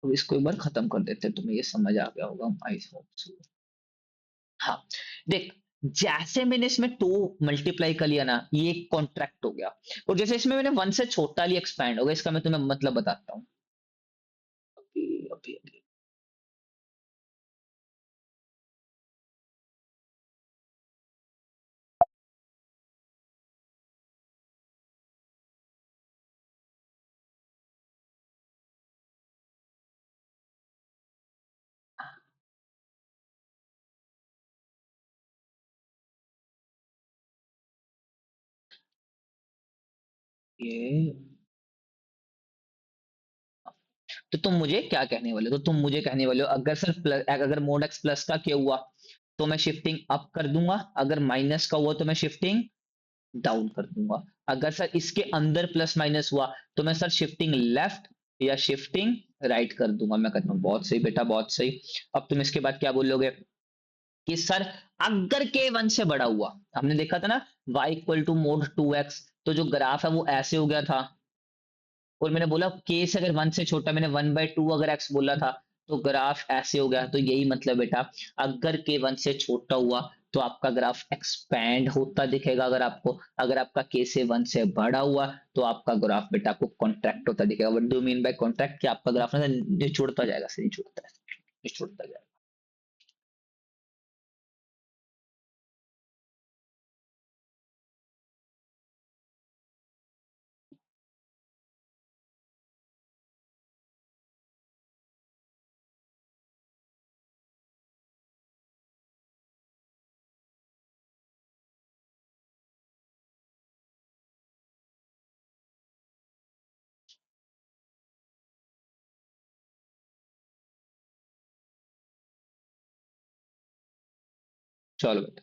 अब इसको एक बार खत्म कर देते हैं, तुम्हें ये समझ आ गया होगा, आई होप सो। हाँ, देख, जैसे मैंने इसमें 2 मल्टीप्लाई कर लिया ना, ये कॉन्ट्रैक्ट हो गया, और जैसे इसमें मैंने 1 से छोटा लिया एक्सपैंड हो गया। इसका मैं तुम्हें मतलब बताता हूँ। अभी अभी अभी ये, तो तुम मुझे क्या कहने वाले हो? तो तुम मुझे कहने वाले हो, अगर सर प्लस, अगर मोड एक्स प्लस का क्या हुआ तो मैं शिफ्टिंग अप कर दूंगा, अगर माइनस का हुआ तो मैं शिफ्टिंग डाउन कर दूंगा, अगर सर इसके अंदर प्लस माइनस हुआ तो मैं सर शिफ्टिंग लेफ्ट या शिफ्टिंग राइट कर दूंगा। मैं कहता हूँ बहुत सही बेटा, बहुत सही। अब तुम इसके बाद क्या बोलोगे कि सर अगर के 1 से बड़ा हुआ, हमने देखा था ना y = mod 2x, तो जो ग्राफ है वो ऐसे हो गया था, और मैंने बोला के से अगर 1 से छोटा, मैंने 1/2 अगर x बोला था, तो ग्राफ ऐसे हो गया। तो यही मतलब बेटा, अगर के 1 से छोटा हुआ तो आपका ग्राफ एक्सपैंड होता दिखेगा, अगर आपको, अगर आपका के से 1 से बड़ा हुआ तो आपका ग्राफ बेटा आपको कॉन्ट्रैक्ट होता दिखेगा। What do mean bye contract? कि आपका ग्राफ ना निचुड़ता जाएगा, से निचुड़ता है, निचुड़ता जाएगा। चलो बेटा,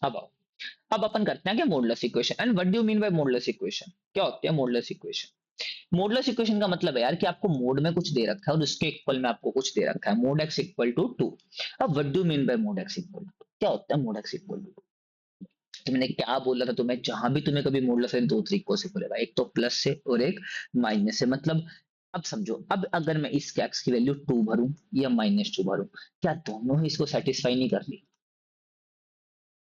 अब आओ, अब अपन करते हैं क्या modulus equation. And what do mean bye modulus equation? क्या होती है मॉडुलस इक्वेशन? मॉडुलस इक्वेशन का मतलब है यार कि आपको मोड में कुछ दे रखा है और उसके इक्वल में आपको कुछ दे रखा है, मोड एक्स इक्वल टू 2। अब what do mean by mod X equal to? क्या होता है मोड एक्स इक्वल टू? तो मैंने क्या बोला था तुम्हें, जहां भी तुम्हें कभी मॉडुलस है, दो तरीकों से बोलेगा, एक तो प्लस से और एक माइनस से। मतलब अब समझो, अब अगर मैं इस एक्स की वैल्यू 2 भरूं या -2 भरूं, क्या दोनों ही इसको सेटिस्फाई नहीं कर रही?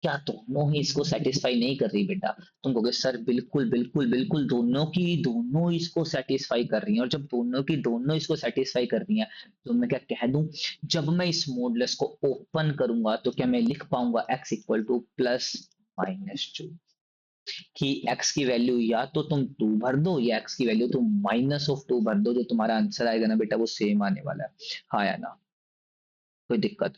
क्या दोनों ही इसको सेटिस्फाई नहीं कर रही बेटा? तुम कहोगे सर बिल्कुल बिल्कुल बिल्कुल, दोनों की दोनों इसको सेटिस्फाई कर रही हैं, और जब दोनों की दोनों इसको सेटिस्फाई कर रही हैं, तो मैं क्या कह दूं, जब मैं इस मॉडुलस को ओपन करूंगा तो क्या मैं लिख पाऊंगा x = +-2? कि x की वैल्यू या तो तुम 2 भर दो या x की वैल्यू तुम -2 भर दो, जो तुम्हारा आंसर आएगा ना बेटा वो सेम आने वाला है। हाँ या ना? कोई दिक्कत?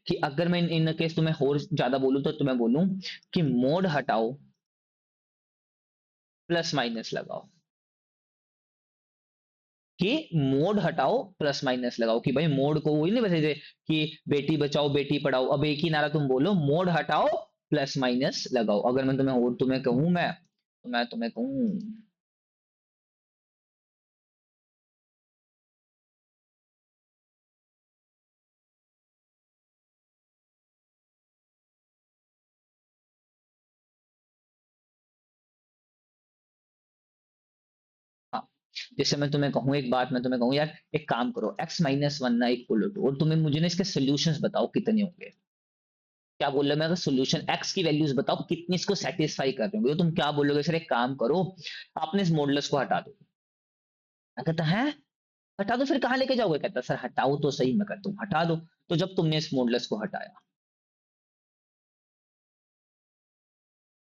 कि अगर मैं इन केस तुम्हें और ज्यादा बोलूं तो तुम्हें बोलूं कि मोड हटाओ प्लस माइनस लगाओ, कि मोड हटाओ प्लस माइनस लगाओ, कि भाई मोड को वही नहीं बता कि बेटी बचाओ बेटी पढ़ाओ, अब एक ही नारा तुम बोलो मोड हटाओ प्लस माइनस लगाओ। अगर मैं तुम्हें और तुम्हें कहूं, मैं तो मैं तुम्हें कहूं, हाँ, जैसे मैं तुम्हें कहूं एक बात, मैं तुम्हें कहूं यार एक काम करो x-1 ना इक्वल टू, और तुम्हें मुझे ना इसके सॉल्यूशंस बताओ कितने होंगे। क्या बोल रहे हो? मैं अगर सोल्यूशन x की वैल्यूज बताओ कितनी इसको सेटिस्फाई कर रहे होंगे, तो तुम क्या बोलोगे? सर एक काम करो, आपने इस मॉडुलस को हटा दो। मैं कहता है हटा दो, फिर कहाँ लेके जाओगे? कहता सर हटाओ तो सही। मैं कहता हूँ हटा दो। तो जब तुमने इस मॉडुलस को हटाया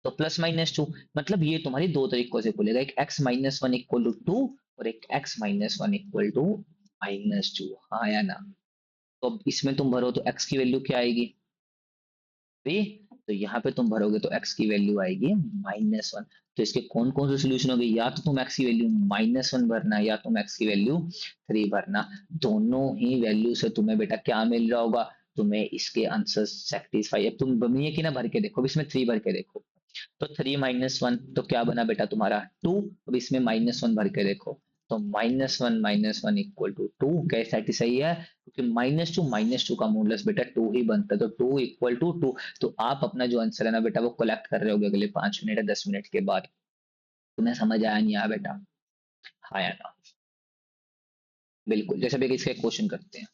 तो +-2, मतलब ये तुम्हारी दो तरीकों से खुलेगा, एक x-1 इक्वल टू 2 और एक x-1 इक्वल टू -2। हाँ या ना? तो अब इसमें तुम भरो तो x की वैल्यू क्या आएगी? 3। तो यहाँ पे तुम भरोगे तो x की वैल्यू आएगी -1। तो इसके कौन कौन से सोल्यूशन हो गए? या तो तुम x की वैल्यू -1 भरना या तुम x की वैल्यू 3 भरना। दोनों ही वैल्यू से तुम्हें बेटा क्या मिल रहा होगा? तुम्हें इसके आंसर सेटिस्फाई। अब तुम ये कि ना भर के देखो, अब इसमें 3 भर के देखो, तो 3 - 1 तो क्या बना बेटा तुम्हारा 2। अब इसमें -1 भर के देखो, तो -1 इक्वल टू 2। कैसा सही है? क्योंकि -2 का मॉडुलस बेटा 2 ही बनता है, तो 2 इक्वल टू 2। तो आप अपना जो आंसर है ना बेटा वो कलेक्ट कर रहे होगे अगले 5 मिनट या 10 मिनट के बाद। तुम्हें समझ आया नहीं आया बेटा? हाँ या ना? बिल्कुल। जैसे भी इसके क्वेश्चन करते हैं।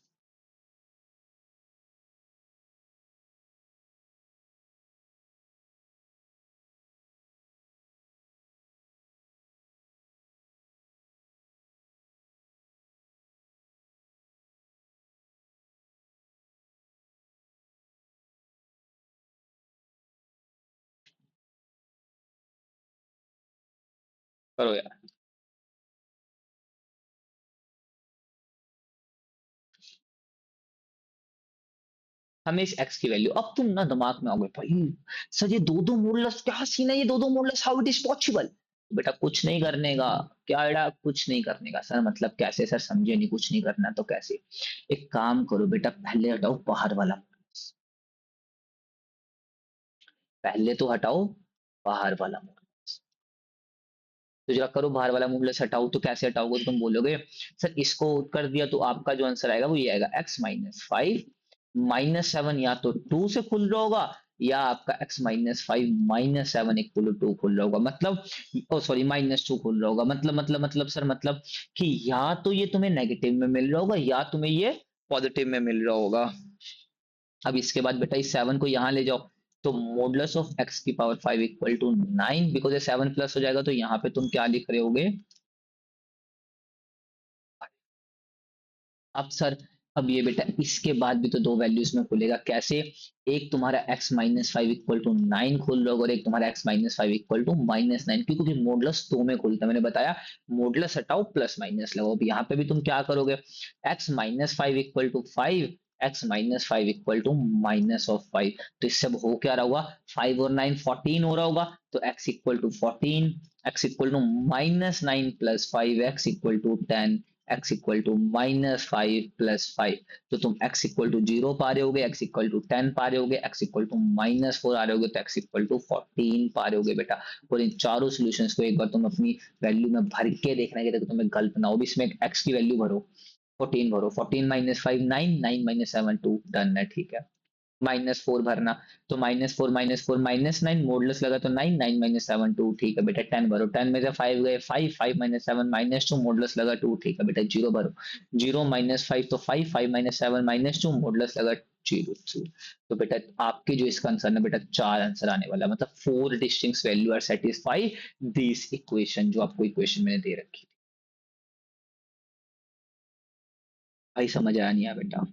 करो यार। हमें इस एक्स की वैल्यू, अब तुम ना दिमाग में आओगे भाई सर ये दो दो मॉडुलस क्या सीन है, ये दो दो modulus how it is possible? बेटा कुछ नहीं करने का। क्या बेटा कुछ नहीं करने का सर? मतलब कैसे सर? समझे नहीं, कुछ नहीं करना तो कैसे? एक काम करो बेटा, पहले हटाओ बाहर वाला modulus। पहले तो हटाओ बाहर वाला मॉडुलस। तो जरा करो बाहर वाला मॉडुलस हटाओ, तो कैसे हटाओगे? तो तुम बोलोगे सर इसको कर दिया तो आपका जो आंसर आएगा वो ये आएगा x-5 -7, या तो 2 से खुल रहा होगा या आपका x-5 -7 इक्वल टू 2 खुल रहा होगा। मतलब ओ सॉरी -2 खुल रहा होगा। मतलब सर मतलब कि या तो ये तुम्हें नेगेटिव में मिल रहा होगा या तुम्हें ये पॉजिटिव में मिल रहा होगा। अब इसके बाद बेटा इस 7 को यहाँ ले जाओ, तो मॉडुलस ऑफ x की पावर 5 इक्वल टू 9, बिकॉज ये 7 प्लस हो जाएगा, तो यहाँ पे तुम क्या लिख रहे होगे? अब सर अब ये बेटा इसके बाद भी तो दो वैल्यूज में खुलेगा कैसे? एक तुम्हारा x-5 इक्वल टू 9 खुल रहा होगा और एक तुम्हारा x-5 इक्वल टू -9, क्योंकि मॉडुलस दो में खुलता है। मैंने बताया मॉडुलस हटाओ प्लस माइनस लगाओ। अब यहाँ पे भी तुम क्या करोगे? x-5 equal to 5, x-5 equal to -5। तो इससे अब हो क्या रहा होगा? 5 और 9 14 हो रहा होगा, तो x equal to 14, x equal to -9 plus 5, x equal to 10, x equal to -5 + 5। तो तुम x इक्वल टू 0 पा रहे होगे, x इक्वल टू 10 पा रहे होगे, x इक्वल टू -4 आ रहे होगे, तो x इक्वल टू 14 पा रहे होगे बेटा। और इन चारों सॉल्यूशंस को एक बार तुम अपनी वैल्यू में भर के देखना कि तुम्हें गलत ना हो। अब इसमें x की वैल्यू भरो, 14 भरो, 14 -5 9, 9 -7 2, डन है ठीक है। -4 भरना, तो -4 -9, मॉडुलस लगा तो 9, 9 -7 2, ठीक है बेटा। 10 भरो, 10 में से 5 गए 5, 5 -7 -2, मॉडुलस लगा 2, ठीक है बेटा। 0 भरो, 0 -5 तो 5, 5 -7 -2, मॉडुलस लगा 0 2। तो बेटा आपके जो इसका आंसर ना बेटा 4 आंसर आने वाला है, मतलब 4 distinct value are satisfy this equation, जो आपको इक्वेशन मैंने दे रखी थी। भाई समझ आया नहीं आया बेटा?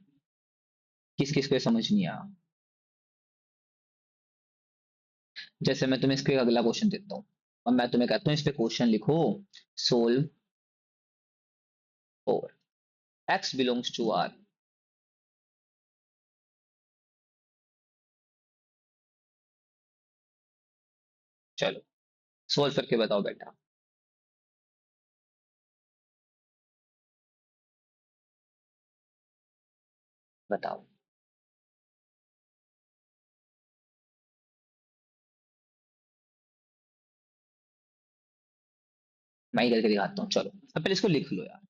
किस किस को समझ नहीं आया? जैसे मैं तुम्हें इसके अगला क्वेश्चन देता हूँ और मैं तुम्हें कहता हूँ इस पे क्वेश्चन लिखो, solve for x belongs to r। चलो सोल्व करके बताओ बेटा। बताओ। मैं ही करके दिखाता हूँ, चलो अब पहले इसको लिख लो यार।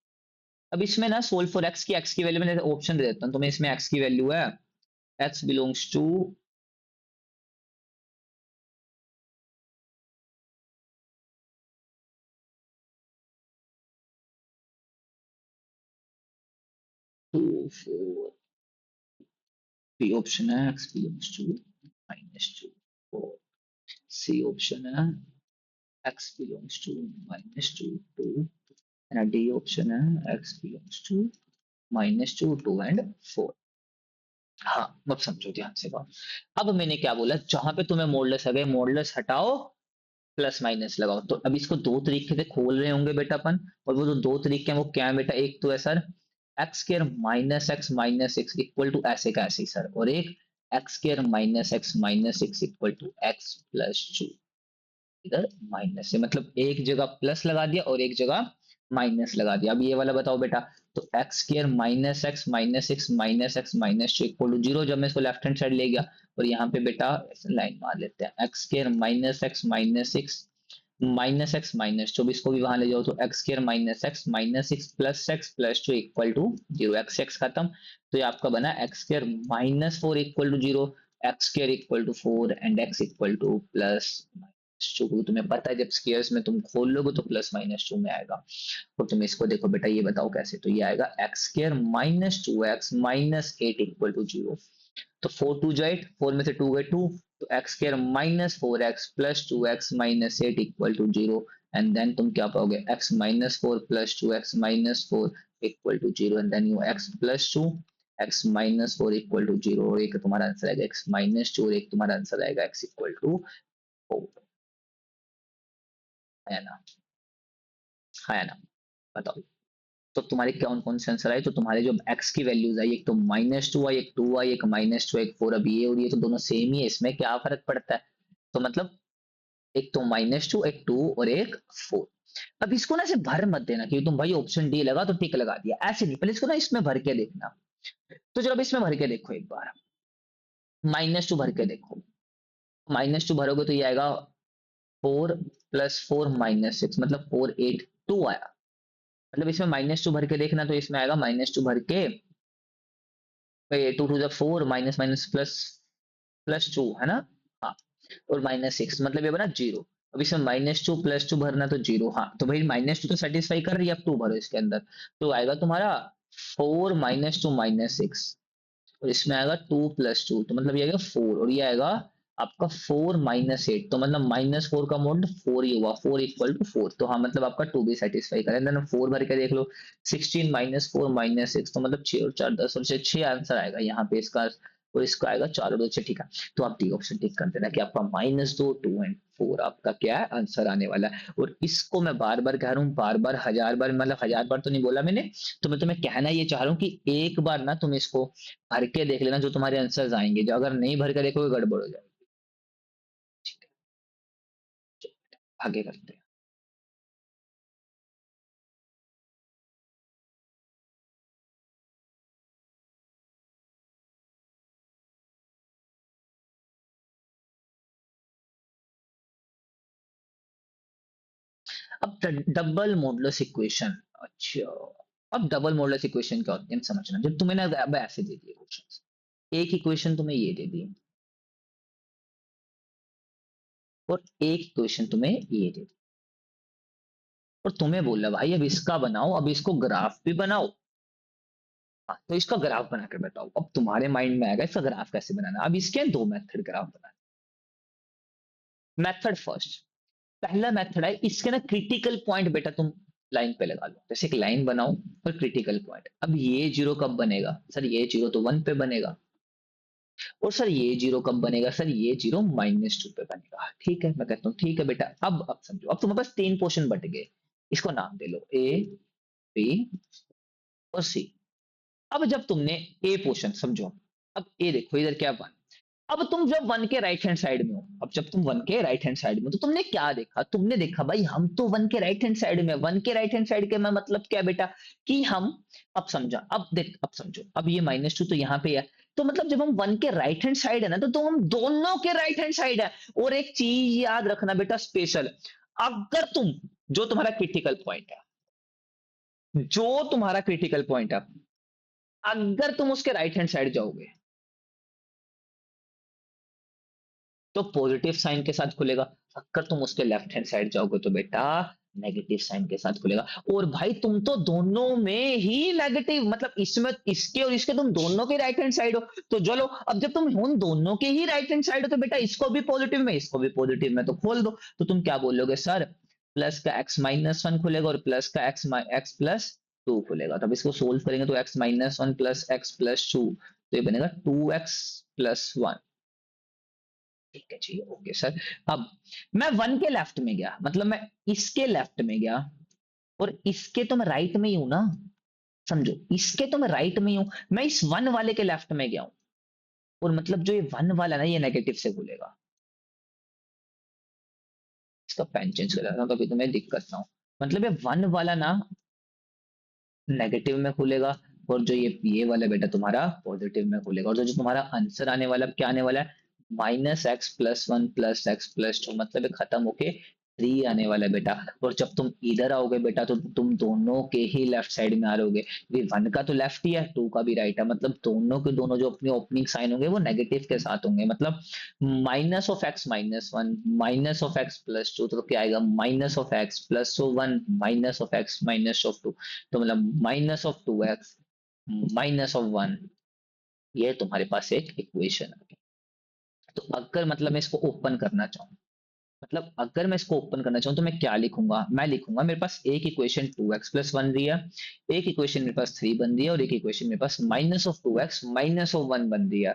अब इसमें ना सोल्व फॉर x की वैल्यू में ऑप्शन दे देता हूँ तुम्हें। इसमें x की वैल्यू है, x belongs to 2 4। B option है x belongs to -2 4। C option है x belongs to -2 2। And D option है x बिलोंग्स टू -2 2 एंड 4। हाँ अब समझो ध्यान से बात। अब मैंने क्या बोला, जहां पे तुम्हें मॉडुलस आ गए मॉडुलस हटाओ, प्लस माइनस लगाओ। तो अब इसको दो तरीके से खोल रहे होंगे बेटा अपन, और वो जो दो तरीके हैं वो क्या है बेटा, एक तो है sir X square minus X equal to ऐसे का ऐसे ही सर, और एक X square minus X equal to x+2। इधर माइनस है, मतलब एक जगह प्लस लगा दिया और एक जगह माइनस लगा दिया। अब ये वाला बताओ बेटा, तो X square minus X equal to zero, जब मैं इसको लेफ्ट हैंड साइड ले गया, और यहाँ पे बेटा लाइन मार लेते हैं, X square minus X minus two, इसको भी वहां ले जाओ, तो X square minus X plus two equal to zero, X X खत्म। तो ये आपका बना X square -4 equal to zero, X square equal to 4 and X equal to plus two. तुम्हें पता है जब स्केयर्स में तुम खोल लोगे तो +-2 में आएगा। और तुम इसको देखो बेटा, ये बताओ कैसे, तो ये आएगा X square -2x -8 equal to zero. तो 4 2 8, 4 में से 2 गए 2, तो X square -4x +2x -8 equal to zero. And then तुम क्या पाओगे, x -4 +2x -4 equal to zero, and then you x+2 x-4 equal to zero, और एक तुम्हारा आंसर आएगा x-2, और एक तुम्हारा आंसर आएगा x इक्वल टू 4। है ना, है ना, बताओ। तो तुम्हारे कौन कौन से आंसर आए, तो तुम्हारे जो x की वैल्यूज आई, एक तो -2 आई, एक 2 आई, एक -2 एक 4। अब ये और ये तो दोनों सेम ही है, इसमें क्या फर्क पड़ता है। तो मतलब एक तो -2 एक 2 और एक 4। अब इसको ना ऐसे भर मत देना कि तुम भाई ऑप्शन डी लगा तो टिक लगा दिया, ऐसे नहीं, पहले इसको ना इसमें भर के देखना। तो चलो अब इसमें भर के देखो एक बार, -2 भर के देखो। -2 भरोगे तो ये आएगा 4 + 4 -6, मतलब 482 आया। मतलब इसमें -2 भर के देखना, तो इसमें आएगा -2 भर के 2 to the 4 minus minus plus +2 है ना। हाँ, और -6 मतलब ये बना जीरो। अब इसमें -2 +2 भरना तो जीरो, हाँ तो भाई -2 तो सेटिस्फाई कर रही है, अब 2 भरो इसके अंदर। तो आएगा तुम्हारा 4 -2 -6, और इसमें आएगा 2 + 2, तो मतलब ये आएगा 4, और ये आएगा आपका 4 -8, तो मतलब -4 का मोड 4 ही हुआ, 4 इक्वल टू 4। तो हाँ मतलब आपका 2 भी सेटिस्फाई करें, देन 4 भर के देख लो, 16 -4 -6, तो मतलब 6 और 4 10, और 6 आंसर आएगा यहाँ पे इसका, और इसका आएगा 4 और 2 6, ठीक है। तो आप डी ऑप्शन टिक कर देना कि आपका -2 2 एंड 4 आपका क्या है आंसर आने वाला है। और इसको मैं बार बार कह रहा हूँ, बार बार 1000 बार, मतलब 1000 बार तो नहीं बोला मैंने। तो मैं तुम्हें कहना ये चाह रहा हूँ कि एक बार ना तुम इसको भर के देख लेना, जो तुम्हारे आंसर्स आएंगे, जो अगर नहीं भर के देखोगे गड़बड़ हो जाएगी। ठीक है, चलो, आगे करते हैं। अब डबल मॉडुलस इक्वेशन। अच्छा, अब डबल मॉडुलस इक्वेशन क्या होती है हम समझना। जब तुम्हें ना अब ऐसे दे दिए क्वेश्चन, एक इक्वेशन तुम्हें ये दे दी, और एक इक्वेशन तुम्हें ये दे दी, और तुम्हें बोला भाई अब इसका बनाओ, अब इसको ग्राफ भी बनाओ। हाँ, तो इसका ग्राफ बना के बताओ। अब तुम्हारे माइंड में आएगा इसका ग्राफ कैसे बनाना। अब इसके दो मेथड ग्राफ बनाना। मेथड फर्स्ट, पहला मेथड है, इसके ना क्रिटिकल पॉइंट बेटा तुम लाइन पे लगा लो। जैसे एक लाइन बनाओ और क्रिटिकल पॉइंट, अब ये जीरो कब बनेगा सर, ये जीरो तो 1 पे बनेगा। और सर ये जीरो कब बनेगा? सर ये जीरो -2 पे बनेगा। ठीक है, मैं कहता हूँ ठीक है बेटा। अब समझो, अब तुम्हारे पास 3 पोर्शन बट गए, इसको नाम दे लो ए, बी और सी। अब जब तुमने ए पोर्शन समझो, अब ए देखो इधर क्या, वन। अब तुम जब वन के राइट हैंड साइड में हो, अब जब तुम वन के राइट हैंड साइड में हो, तो तुमने क्या देखा? तुमने देखा भाई हम तो वन के राइट हैंड साइड में, वन के राइट हैंड साइड के मैं मतलब क्या बेटा, कि हम, अब समझा, अब देख, अब समझो, अब ये -2 तो यहाँ पे है, तो मतलब जब हम वन के राइट हैंड साइड है ना, तो हम दोनों के राइट हैंड साइड है। और एक चीज याद रखना बेटा स्पेशल, अगर तुम, जो तुम्हारा क्रिटिकल पॉइंट है, जो तुम्हारा क्रिटिकल पॉइंट है, अगर तुम उसके राइट हैंड साइड जाओगे तो पॉजिटिव साइन के साथ खुलेगा, अगर तुम उसके लेफ्ट हैंड साइड जाओगे तो बेटा नेगेटिव साइन के साथ खुलेगा। और भाई तुम तो दोनों में ही नेगेटिव, मतलब इसमें, इसके और इसके, तुम दोनों के राइट हैंड साइड हो। तो चलो, अब जब तुम उन दोनों के ही राइट हैंड साइड हो, तो बेटा इसको भी पॉजिटिव में, इसको भी पॉजिटिव में, तो खोल दो। तो तुम क्या बोलोगे सर, प्लस का x-1 खुलेगा और प्लस का x+2 खुलेगा। तब इसको सोल्व करेंगे तो x-1 प्लस x+2, तो ये बनेगा 2x+1। ठीक है जी, ओके सर। अब मैं वन के लेफ्ट में गया, मतलब मैं इसके लेफ्ट में गया, और इसके तो मैं राइट में ही हूं ना, समझो, इसके तो मैं राइट में ही हूं, मैं इस वन वाले के लेफ्ट में गया हूं, और मतलब जो ये वन वाला ना, ये नेगेटिव से खुलेगा। इसका पेन चेंज कर रहा था तो अभी तुम्हें दिक्कत ना हो। मतलब ये वन वाला ना नेगेटिव में खुलेगा, और जो ये वाला बेटा तुम्हारा पॉजिटिव में खुलेगा। और जो तुम्हारा आंसर आने वाला, क्या आने वाला है, -x+1 प्लस x+2, मतलब ये खत्म होके 3 आने वाला है बेटा। और जब तुम इधर आओगे बेटा, तो तुम दोनों के ही लेफ्ट साइड में आ रहोगे। वन का तो लेफ्ट ही है, टू का भी राइट है, मतलब दोनों के दोनों जो अपने ओपनिंग साइन होंगे वो नेगेटिव के साथ होंगे। मतलब -(x-1) -(x+2), तो क्या आएगा, -(x+1) -(x-2), तो मतलब -(2x) -(1), ये तुम्हारे पास एक इक्वेशन है। तो अगर मतलब मैं इसको ओपन करना चाहूँ, मतलब अगर मैं इसको ओपन करना चाहूँ, तो मैं क्या लिखूंगा? मैं लिखूंगा, मेरे पास एक इक्वेशन 2x+ बन रही है, एक इक्वेशन मेरे पास 3 बन रही है, और एक इक्वेशन मेरे पास -(2x -1) बन रही है।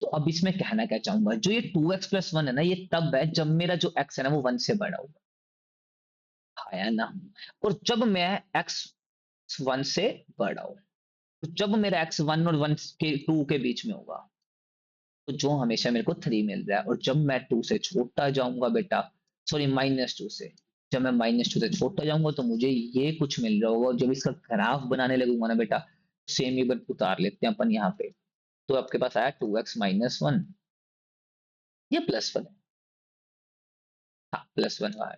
तो अब इसमें कहना क्या चाहूंगा, जो ये 2x+1 है ना, ये तब है जब मेरा जो x है ना वो 1 से बड़ा होगा, है ना। और जब मैं x 1 से बड़ा हूं, तो जब मेरा x 1 और 1 के 2 के बीच में होगा, तो जो हमेशा मेरे को 3 मिल रहा है। और जब मैं 2 से छोटा जाऊंगा बेटा, सॉरी -2 से, जब मैं -2 से छोटा जाऊंगा, तो मुझे ये कुछ मिल रहा होगा। और जब इसका ग्राफ बनाने लगूंगा ना बेटा, सेम ही बट उतार लेते हैं अपन यहाँ पे। तो आपके पास आया 2x-1, ये +1 है, हाँ +1 आया।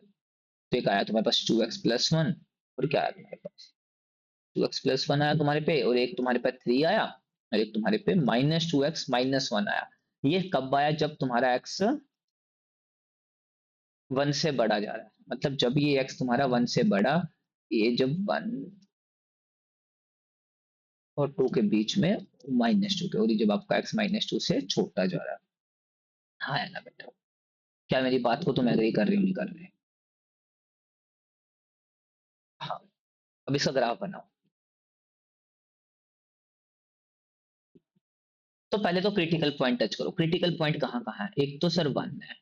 तो एक आया तुम्हारे पास 2x+1, और क्या आया तुम्हारे पास, 2x+1 आया तुम्हारे पे, और एक तुम्हारे पास 3 आया, और एक तुम्हारे पे -2x-1 आया। ये कब आया? जब तुम्हारा x 1 से बढ़ा जा रहा है, मतलब जब ये x तुम्हारा 1 से बढ़ा, ये जब 1 और 2 के बीच में, -2 के, और ये जब आपका x -2 से छोटा जा रहा है। हाँ है ना बेटा? क्या मेरी बात को तुम एग्री कर रही हो, नहीं कर रहे? हाँ। अब इसका ग्राफ बनाओ। तो पहले तो क्रिटिकल पॉइंट टच करो। क्रिटिकल पॉइंट कहाँ कहाँ है? एक तो सर 1 है,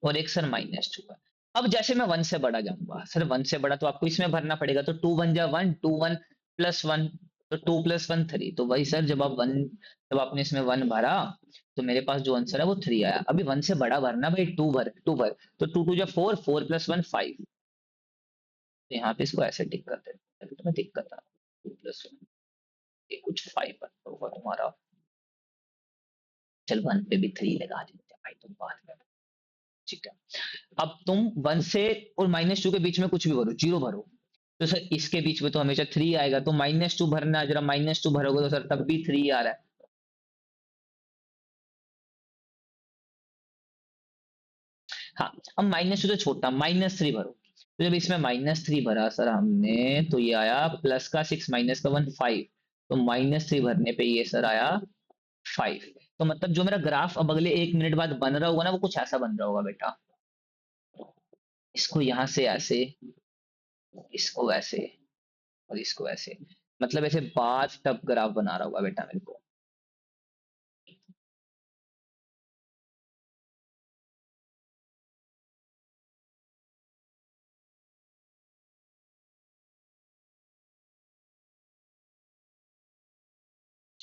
और एक सर -2 है। अब जैसे मैं 1 से बड़ा जाऊंगा, सर 1 से बड़ा तो आपको इसमें भरना पड़ेगा, तो 2 1 जा 1, 2 1 + 1, तो 2 + 1 3। तो वही सर, जब आप 1, जब आपने इसमें 1 भरा, तो मेरे पास जो आंसर है वो 3 आया। अभी 1 से बड़ा भरना भाई, 2 भर, 2 भर, तो 2 2 जा 4, 4 + 1 5। तो यहाँ पे इसको ऐसे टिक कर देते हैं, तो तुम्हें दिक्कत आ, 2 + 1, ये कुछ 5 होगा तुम्हारा। चल 1 पे भी 3 लगा देते हैं भाई, तुम बाद में, ठीक है। अब तुम 1 से और -2 के बीच में कुछ भी भरो, जीरो भरो, तो सर इसके बीच में तो हमेशा 3 आएगा। तो -2 भरना है, जरा -2 भरोगे तो सर तब भी 3 आ रहा है। हाँ। अब -2 से छोटा, -3 भरो। तो जब इसमें -3 भरा सर हमने, तो ये आया +6 -1 5। तो -3 भरने पे ये सर आया 5। तो मतलब जो मेरा ग्राफ अब अगले 1 मिनट बाद बन रहा होगा ना, वो कुछ ऐसा बन रहा होगा बेटा, इसको यहाँ से ऐसे, इसको ऐसे, और इसको ऐसे, मतलब ऐसे बार टब ग्राफ बना रहा होगा बेटा मेरे को।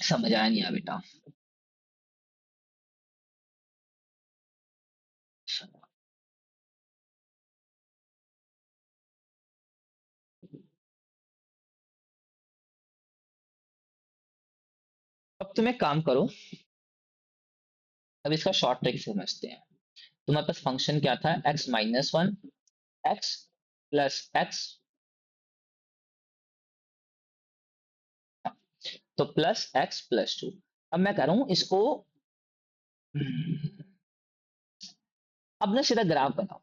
समझ आया नहीं आया बेटा? अब तुम एक काम करो, अब इसका शॉर्ट ट्रिक समझते हैं। तुम्हारे पास फंक्शन क्या था, x-1, x+x, तो +x+2। अब मैं कह रहा हूं इसको, अब ना सीधा ग्राफ बनाओ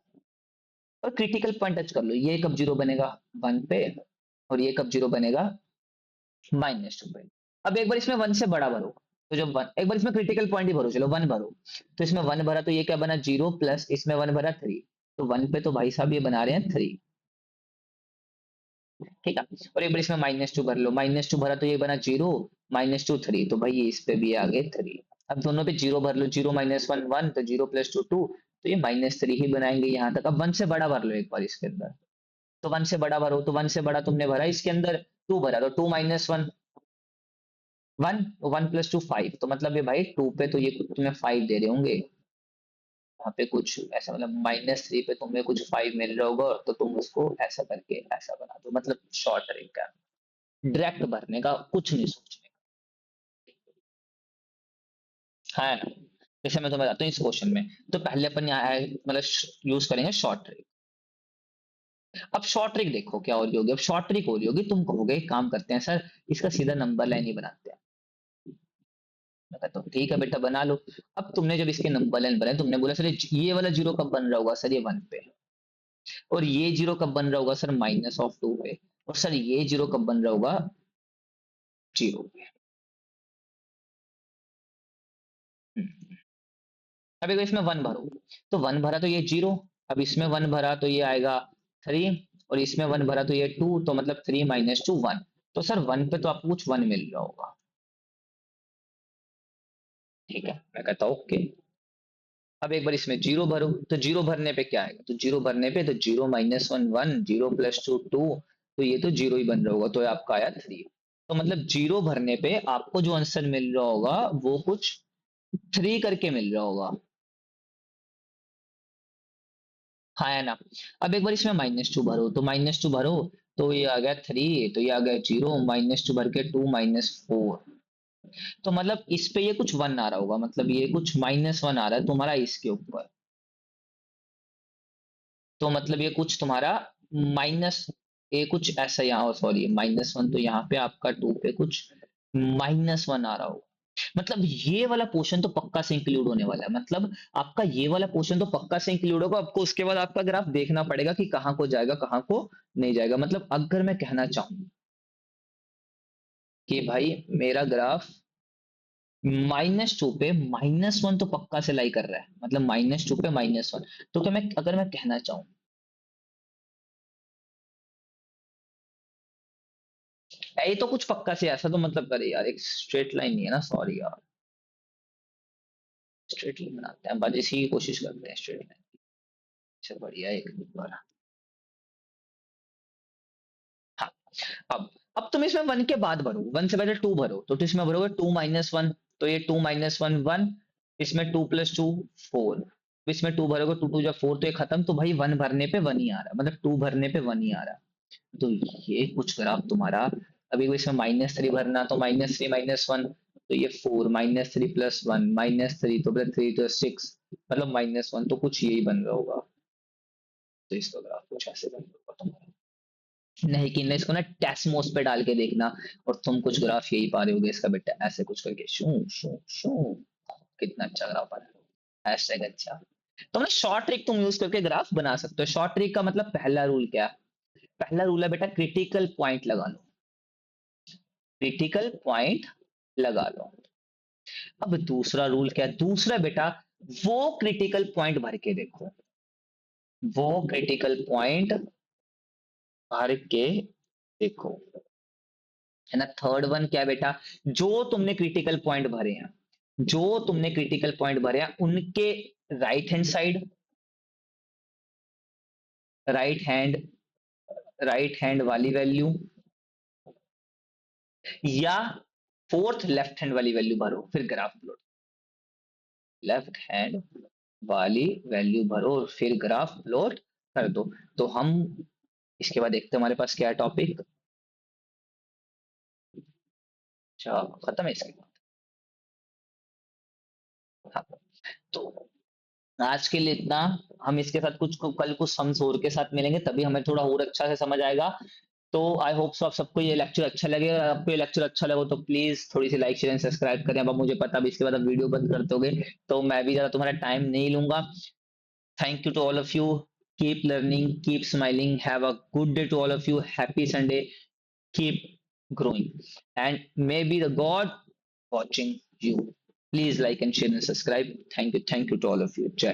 और क्रिटिकल पॉइंट टच कर लो। ये कब जीरो बनेगा, 1 पे, और ये कब जीरो बनेगा, -2 पे। अब एक बार इसमें 1 से बड़ा भरो, तो जब 1, एक बार इसमें क्रिटिकल पॉइंट ही भरो, चलो 1 भरो, तो इसमें 1 भरा तो ये क्या बना 0, प्लस इसमें 1 भरा 3, तो 1 पे तो भाई साहब ये बना रहे हैं 3। ठीक है, और एक बार इसमें -2 भर लो, -2 भरा तो ये बना 0, -2 3, तो भाई ये इस पे भी आ गए 3। अब दोनों पे 0 भर लो, 0 -1 1, तो 0 + 2 2, तो ये -3 ही बनाएंगे यहाँ तक। अब 1 से बड़ा भर लो एक बार इसके अंदर, तो 1 से बड़ा भरो, तो 1 से बड़ा तुमने भरा इसके अंदर 2 भरा, तो 2 -1 1, 1 + 2 5, तो मतलब ये भाई 2 पे तो ये कुछ तुम्हें 5 दे रहे होंगे, वहां पे कुछ ऐसा, मतलब -3 पे तुम्हें कुछ 5 मिल रहा होगा, तो तुम उसको ऐसा करके ऐसा बना दो, मतलब शॉर्ट तरीका है डायरेक्ट भरने का, कुछ नहीं सोचने का, है ना? जैसे मैं तुम्हें बताता हूँ इस क्वेश्चन में, तो पहले अपन यहाँ मतलब यूज करेंगे शॉर्ट ट्रिक। अब शॉर्ट ट्रिक देखो क्या हो रही होगी, अब शॉर्ट ट्रिक हो रही होगी, तुम कहोगे एक काम करते हैं सर, इसका सीधा नंबर लाइन ही बनाते हैं। मैं कहता हूँ ठीक है बेटा बना लो। अब तुमने जब इसके नंबर लाइन बनाए, तुमने बोला सर ये वाला जीरो कब बन रहा होगा, सर ये 1 पे, और ये जीरो कब बन रहा होगा सर -2 पे, और सर ये जीरो कब बन रहा होगा 0 पे। हम्म। अब एक इसमें 1 भरो, तो 1 भरा तो ये 0, अब इसमें 1 भरा तो ये आएगा 3, और इसमें 1 भरा तो ये 2, तो मतलब 3 -2 1, तो सर 1 पे तो आपको कुछ 1 मिल रहा होगा। ठीक है, मैं कहता हूँ ओके। अब एक बार इसमें 0 भरो, तो 0 भरने पे क्या आएगा, तो 0 भरने पे तो 0 -1 1, 0 + 2 2, तो ये तो 0 ही बन रहा होगा, तो ये आपका आया 3। तो मतलब 0 भरने पे आपको जो आंसर मिल रहा होगा वो कुछ 3 करके मिल रहा होगा। हाँ है ना? अब एक बार इसमें -2 भरो, तो -2 भरो, तो ये आ गया 3, तो ये आ गया 0, -2 भर के 2 -4, तो मतलब इस पे ये कुछ 1 आ रहा होगा, मतलब ये कुछ -1 आ रहा है तुम्हारा इसके ऊपर, तो मतलब ये कुछ तुम्हारा माइनस, ये कुछ ऐसा यहाँ, सॉरी -1, तो यहाँ पे आपका 2 पे कुछ -1 आ रहा होगा। मतलब ये वाला पोर्शन तो पक्का से इंक्लूड होने वाला है, मतलब आपका ये वाला पोर्शन तो पक्का से इंक्लूड होगा। आपको उसके बाद आपका ग्राफ देखना पड़ेगा कि कहाँ को जाएगा कहाँ को नहीं जाएगा। मतलब अगर मैं कहना चाहूँ कि भाई मेरा ग्राफ -2 पे -1 तो पक्का से लाई कर रहा है, मतलब -2 पे -1, तो क्या मैं, अगर मैं कहना चाहूँ, ये तो कुछ पक्का से ऐसा, तो मतलब करे यार एक स्ट्रेट लाइन नहीं है ना, सॉरी यार, स्ट्रेट लाइन बनाते हैं, बस इसी की कोशिश करते हैं स्ट्रेट लाइन से, बढ़िया एक बार। हाँ, अब तुम इसमें 1 के बाद भरो, 1 से पहले 2 भरो, तो इसमें भरोगे 2 -1, तो ये 2 -1 1, इसमें 2 + 2 4, इसमें 2 भरोगे, 2 2 जा 4, तो ये खत्म, तो भाई 1 भरने पे 1 ही आ रहा है, मतलब 2 भरने पे 1 ही आ रहा है। तो ये कुछ ग्राफ तुम्हारा, अभी कोई इसमें -3 भरना, तो -3 -1, तो ये 4 -3 + 1 -3, तो फिर 3 तो 6, मतलब -1, तो कुछ यही बन रहा होगा। तो इसका ग्राफ कुछ ऐसे बन रहा होगा तुम्हारा, नहीं कि नहीं, इसको ना टेस्मोस पे डाल के देखना, और तुम कुछ ग्राफ यही पा रहे होगे इसका बेटा, ऐसे कुछ करके शू शू शू, कितना अच्छा ग्राफ आ रहा है, हैशटैग अच्छा। तो ना शॉर्ट ट्रिक तुम यूज करके ग्राफ बना सकते हो। शॉर्ट ट्रिक का मतलब पहला रूल क्या है, पहला रूल है बेटा क्रिटिकल पॉइंट लगा लो, क्रिटिकल पॉइंट लगा लो। अब दूसरा रूल क्या है, दूसरा बेटा वो क्रिटिकल पॉइंट भर के देखो, वो क्रिटिकल पॉइंट भर के देखो, है ना? थर्ड वन क्या है बेटा, जो तुमने क्रिटिकल पॉइंट भरे हैं, जो तुमने क्रिटिकल पॉइंट भरे हैं उनके right hand side, right hand, right hand वाली वैल्यू, या फोर्थ लेफ्ट हैंड वाली वैल्यू भरो फिर ग्राफ प्लॉट, लेफ्ट हैंड वाली वैल्यू भरो और फिर ग्राफ प्लॉट कर दो। तो हम इसके बाद देखते हैं हमारे पास क्या है टॉपिक। अच्छा खत्म है इसके बाद। हाँ, तो आज के लिए इतना। हम इसके साथ कल कुछ सम्स और के साथ मिलेंगे तभी हमें थोड़ा और अच्छा से समझ आएगा। तो आई होप सो आप सबको ये लेक्चर अच्छा लगे, अगर आपको ये लेक्चर अच्छा लगे तो प्लीज थोड़ी सी लाइक शेयर एंड सब्सक्राइब करें। अब मुझे पता भी इसके बाद आप वीडियो बंद कर दोगे तो मैं भी ज्यादा तुम्हारा टाइम नहीं लूंगा। Thank you to all of you, keep learning, keep smiling, have a good day to all of you, happy Sunday, keep growing, and may be the God watching you. Please like and share and subscribe. Thank you to all of you. Jai.